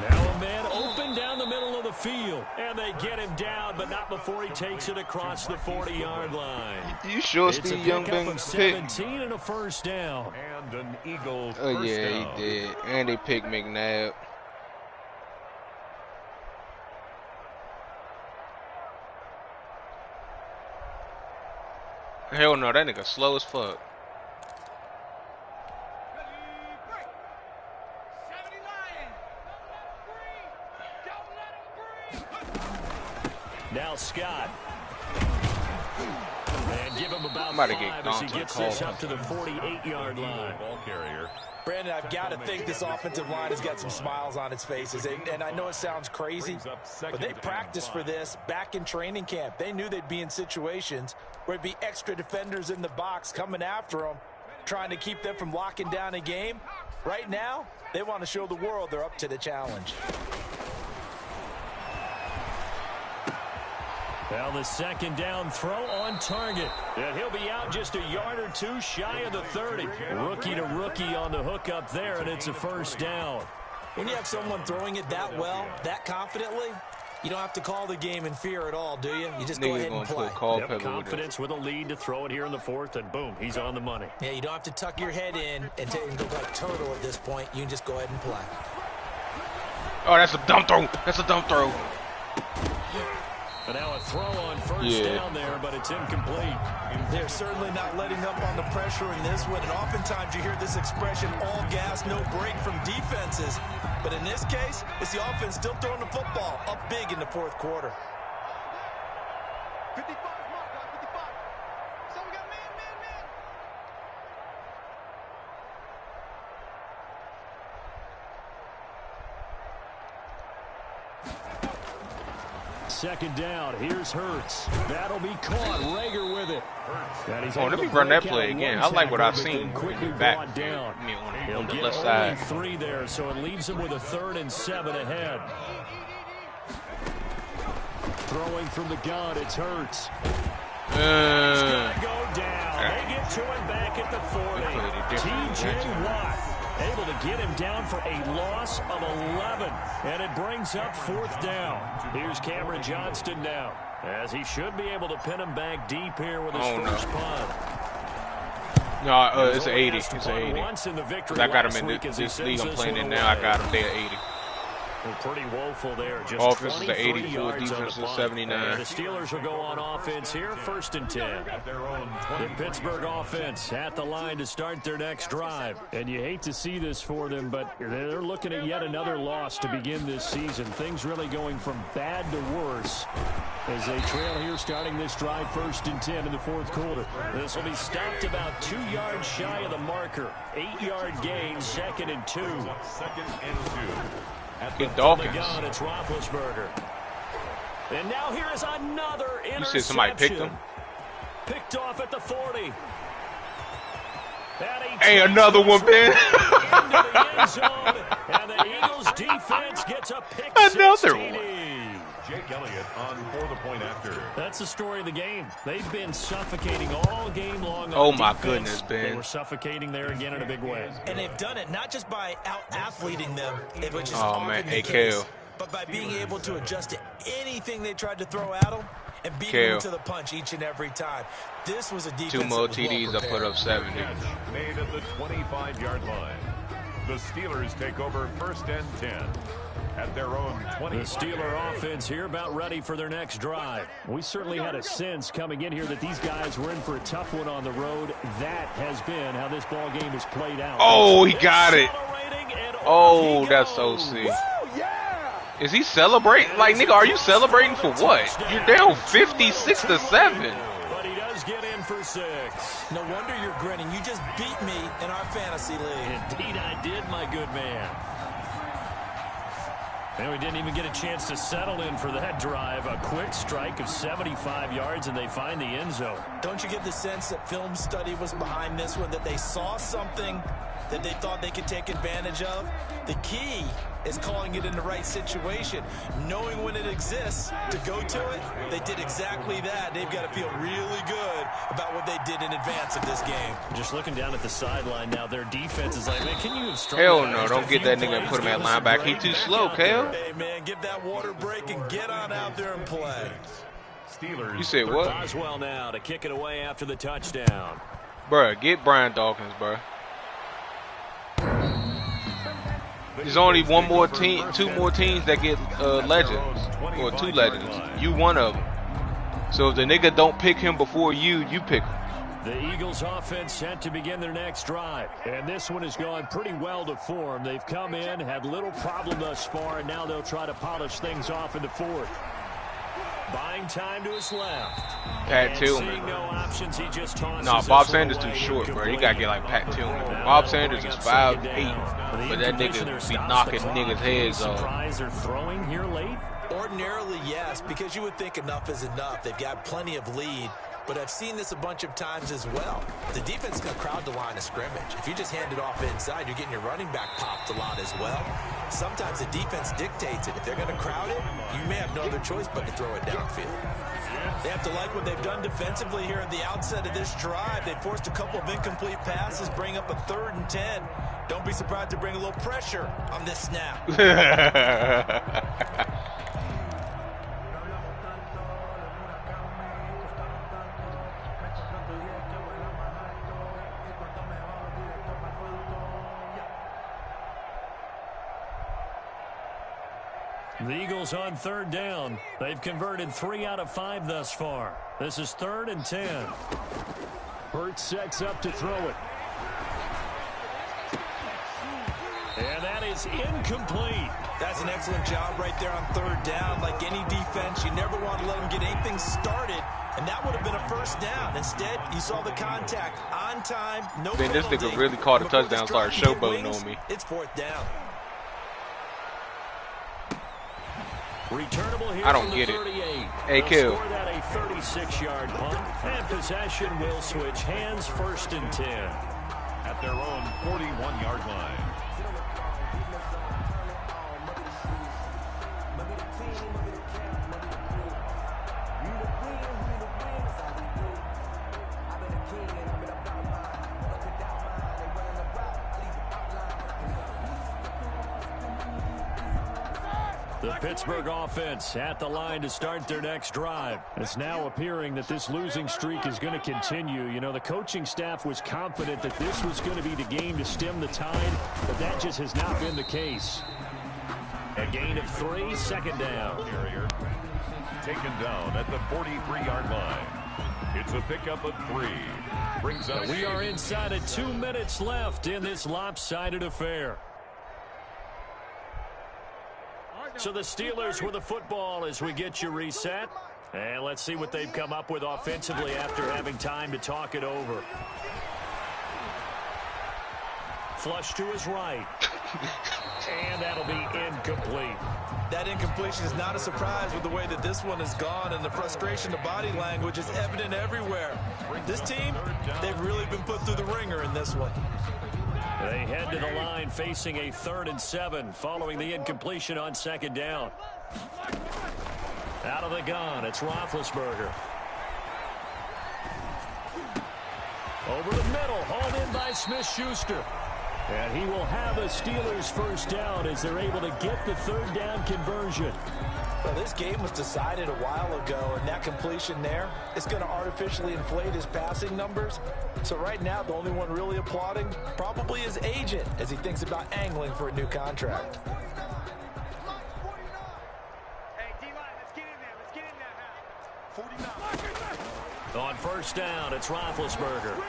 Now a man open down the middle of the field, and they get him down, but not before he takes it across the 40-yard line. You sure Steve Young been picked? 17 and a 1st down. And an Eagle first down. He did. And they picked McNabb. Hell no, that nigga slow as fuck. Now Scott. And give him about 5 as he gets this up to the 48-yard line. Ball carrier. Brandon, I've got to think this offensive line has got some smiles on its faces. And I know it sounds crazy, but they practiced for this back in training camp. They knew they'd be in situations where it'd be extra defenders in the box coming after them, trying to keep them from locking down a game. Right now, they want to show the world they're up to the challenge. Well, the 2nd down throw on target. And he'll be out just a yard or 2 shy of the 30. Rookie to rookie on the hook up there, and it's a 1st down. When you have someone throwing it that well, that confidently, you don't have to call the game in fear at all, do you? You just go ahead and play. Confidence with a lead to throw it here in the 4th, and boom, he's on the money. Yeah, you don't have to tuck your head in and go like turtle at this point. You can just go ahead and play. Oh, that's a dumb throw. That's a dumb throw. But now a throw on 1st down there, but it's incomplete. They're certainly not letting up on the pressure in this one. And oftentimes you hear this expression, all gas, no break from defenses. But in this case, it's the offense still throwing the football up big in the 4th quarter. 55 mark, 55. So we got man. 2nd down. Here's Hurts. That'll be caught. Rager with it. Let me run that play again. I like what I've seen. Quickly back down. On the left side. 3 there, so it leaves him with a 3rd and 7 ahead. Throwing from the gun, it's Hurts. He's going to go down. They get to him back at the 40. T.J. Watt able to get him down for a loss of 11. And it brings up 4th down. Here's Cameron Johnston now, as he should be able to pin him back deep here with his first punt. No, it's an 80. It's an 80. Because I got him in this league I'm playing in now. I got him there at 80. Well, pretty woeful there. Just offense is 84, defense is 79. The Steelers will go on offense here, 1st and 10. The Pittsburgh offense at the line to start their next drive. And you hate to see this for them, but they're looking at yet another loss to begin this season. Things really going from bad to worse as they trail here starting this drive, 1st and 10 in the 4th quarter. This will be stopped about 2 yards shy of the marker. 8-yard gain, 2nd and 2. 2nd and 2. Good Dawkins. It's Roethlisberger. And now here is another interception. You said somebody picked him? Picked off at the 40. Hey, another one, Ben. And the Eagles defense gets a pick. Another one. Jake Elliott on for the point after. That's the story of the game. They've been suffocating all game long. Oh my goodness, Ben. They were suffocating there again in a big way. And they've done it not just by out-athleting them, which is oh man, hey, Kale. but by being able to adjust to anything they tried to throw at them and beat them to the punch each and every time. This was a defense. 2 more TDs, I put up 70. Made at the 25-yard line. The Steelers take over 1st and 10. At their own 20. The Steeler offense here about ready for their next drive. We certainly had a sense coming in here that these guys were in for a tough one on the road. That has been how this ball game has played out. Oh, he got it. Oh, that's so sick. Is he celebrating? Like, nigga, are you celebrating for what? You're down 56-7. But he does get in for 6. No wonder you're grinning. You just beat me in our fantasy league. Indeed I did, my good man. And we didn't even get a chance to settle in for that drive. A quick strike of 75 yards, and they find the end zone. Don't you get the sense that film study was behind this one, that they saw something that they thought they could take advantage of? The key is calling it in the right situation, knowing when it exists to go to it. They did exactly that. They've got to feel really good about what they did in advance of this game. Just looking down at the sideline now, their defense is like, man, can you have struck? Hell no, don't get that nigga and put him at linebacker. He too slow, Kale. Hey, man, give that water break and get on out there and play. Steelers. You said what? Boswell now to kick it away after the touchdown. Bruh, get Brian Dawkins, bruh. There's only two more teams that get legends, or 2 legends. You one of them. So if the nigga don't pick him before you pick him. The Eagles offense set to begin their next drive. And this one has gone pretty well to form. They've come in, had little problem thus far, and now they'll try to polish things off in the 4th. Buying time to his left. Pat Tillman. No options, he just nah, Bob Sanders too short, bro. You gotta get like Pat Tillman. Bob Sanders is 5'8", but that nigga be knocking niggas' heads off. Surprise they're throwing here late? Ordinarily, yes, because you would think enough is enough. They've got plenty of lead. But I've seen this a bunch of times as well. The defense is going to crowd the line of scrimmage. If you just hand it off inside, you're getting your running back popped a lot as well. Sometimes the defense dictates it. If they're going to crowd it, you may have no other choice but to throw it downfield. They have to like what they've done defensively here at the outset of this drive. They forced a couple of incomplete passes, bring up a 3rd and 10. Don't be surprised to bring a little pressure on this snap. The Eagles on 3rd down. They've converted 3 out of 5 thus far. This is 3rd and 10. Hurts sets up to throw it. And that is incomplete. That's an excellent job right there on 3rd down. Like any defense, you never want to let them get anything started. And that would have been a 1st down. Instead, you saw the contact on time. No penalty. This nigga really caught a touchdown, started showboating on me. It's 4th down. Returnable here. I don't get it. Hey, Kill. That a 36-yard punt, and possession will switch hands, 1st and 10. At their own 41-yard line. The The Pittsburgh offense at the line to start their next drive. It's now appearing that this losing streak is going to continue. You know, the coaching staff was confident that this was going to be the game to stem the tide, but that just has not been the case. A gain of 3, 2nd down. Carrier taken down at the 43-yard line. It's a pickup of 3. Brings up. We are inside of 2 minutes left in this lopsided affair. So the Steelers with the football as we get you reset. And let's see what they've come up with offensively after having time to talk it over. Flush to his right. And that'll be incomplete. That incompletion is not a surprise with the way that this one has gone, and the frustration, the body language is evident everywhere. This team, they've really been put through the ringer in this one. They head to the line facing a 3rd and 7 following the incompletion on 2nd down. Out of the gun, it's Roethlisberger. Over the middle, hauled in by Smith-Schuster. And he will have a Steelers 1st down as they're able to get the 3rd down conversion. Well, this game was decided a while ago, and that completion there is going to artificially inflate his passing numbers. So right now, the only one really applauding probably his agent as he thinks about angling for a new contract. Hey, D-line, let's get in there. Let's get in there. 49. On 1st down, it's Roethlisberger.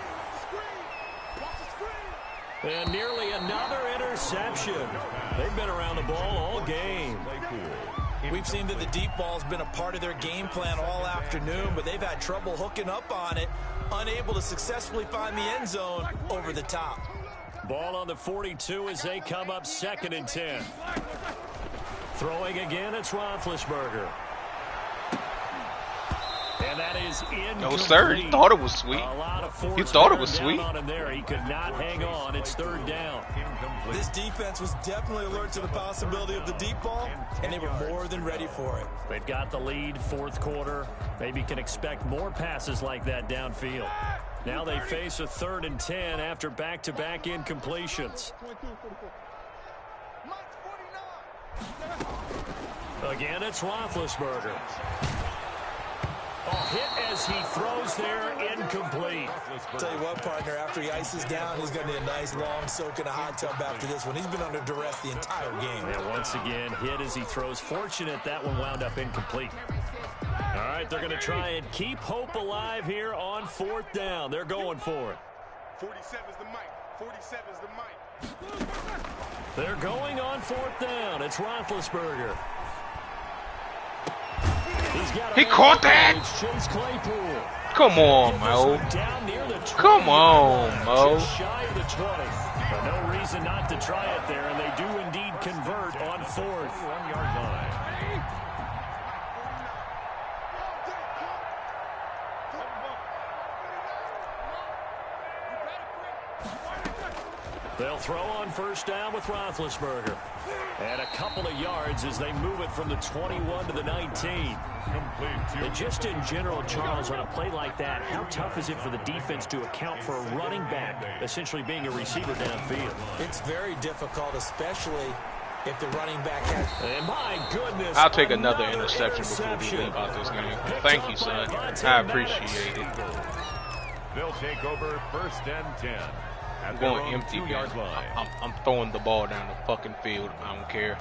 And nearly another interception. They've been around the ball all game. We've seen that the deep ball's been a part of their game plan all afternoon, but they've had trouble hooking up on it, unable to successfully find the end zone over the top. Ball on the 42 as they come up 2nd and 10. Throwing again, it's Roethlisberger. And that is incomplete. No, sir. You thought it was sweet. You thought it was sweet. There. He could not hang on. It's 3rd down. This defense was definitely alert to the possibility of the deep ball, and they were more than ready for it. They've got the lead, 4th quarter. Maybe can expect more passes like that downfield. Now they face a 3rd and 10 after back-to-back incompletions. Again, it's Roethlisberger. Hit as he throws there, incomplete. Tell you what, partner, after he ices down, he's going to need a nice long soak in a hot tub after this one. He's been under duress the entire game. And once again, hit as he throws. Fortunate that one wound up incomplete. All right, they're going to try and keep hope alive here on 4th down. They're going for it. 47's the mic. 47's the mic. They're going on 4th down. It's Roethlisberger. He caught that? Come on, Mo. Come on, Mo. Just shy of the 20. But no reason not to try it there, and they do indeed convert on 4th. 1-yard line. They'll throw on 1st down with Roethlisberger. And a couple of yards as they move it from the 21 to the 19. And just in general, Charles, on a play like that, how tough is it for the defense to account for a running back essentially being a receiver downfield? It's very difficult, especially if the running back has... And my goodness, I'll take another interception before we leave out this game. Thank you, son. I appreciate it. They'll take over 1st and 10. I'm going empty, man. I'm throwing the ball down the fucking field. I don't care.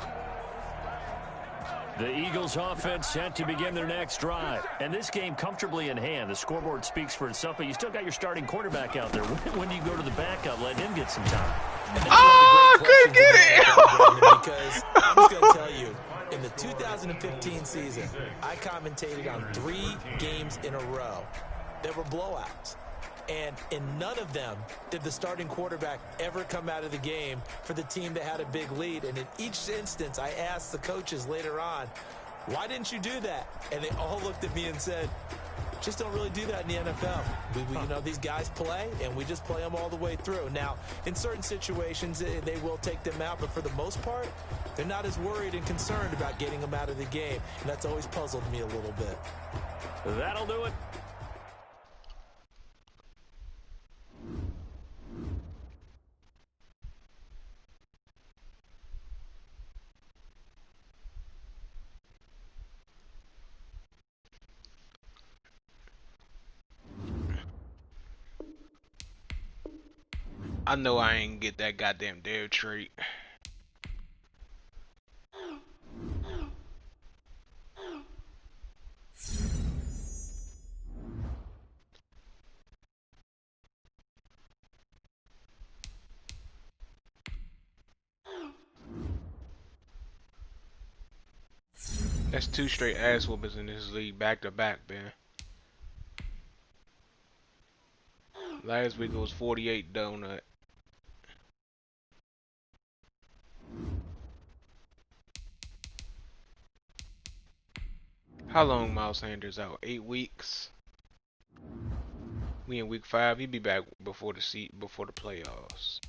The Eagles offense set to begin their next drive. And this game comfortably in hand. The scoreboard speaks for itself, but you still got your starting quarterback out there. When do you go to the backup, let him get some time? Oh, I couldn't get it! Because I'm just going to tell you, in the 2015 season, I commentated on 3 games in a row. There were blowouts. And in none of them did the starting quarterback ever come out of the game for the team that had a big lead. And in each instance, I asked the coaches later on, why didn't you do that? And they all looked at me and said, just don't really do that in the NFL. You know, these guys play, and we just play them all the way through. Now, in certain situations, they will take them out, but for the most part, they're not as worried and concerned about getting them out of the game. And that's always puzzled me a little bit. That'll do it. I know I ain't get that goddamn dare trait. That's 2 straight ass whoopers in this league back to back, man. Last week it was 48 donut. How long Miles Sanders out? 8 weeks. We in week 5. He'll be back before the playoffs.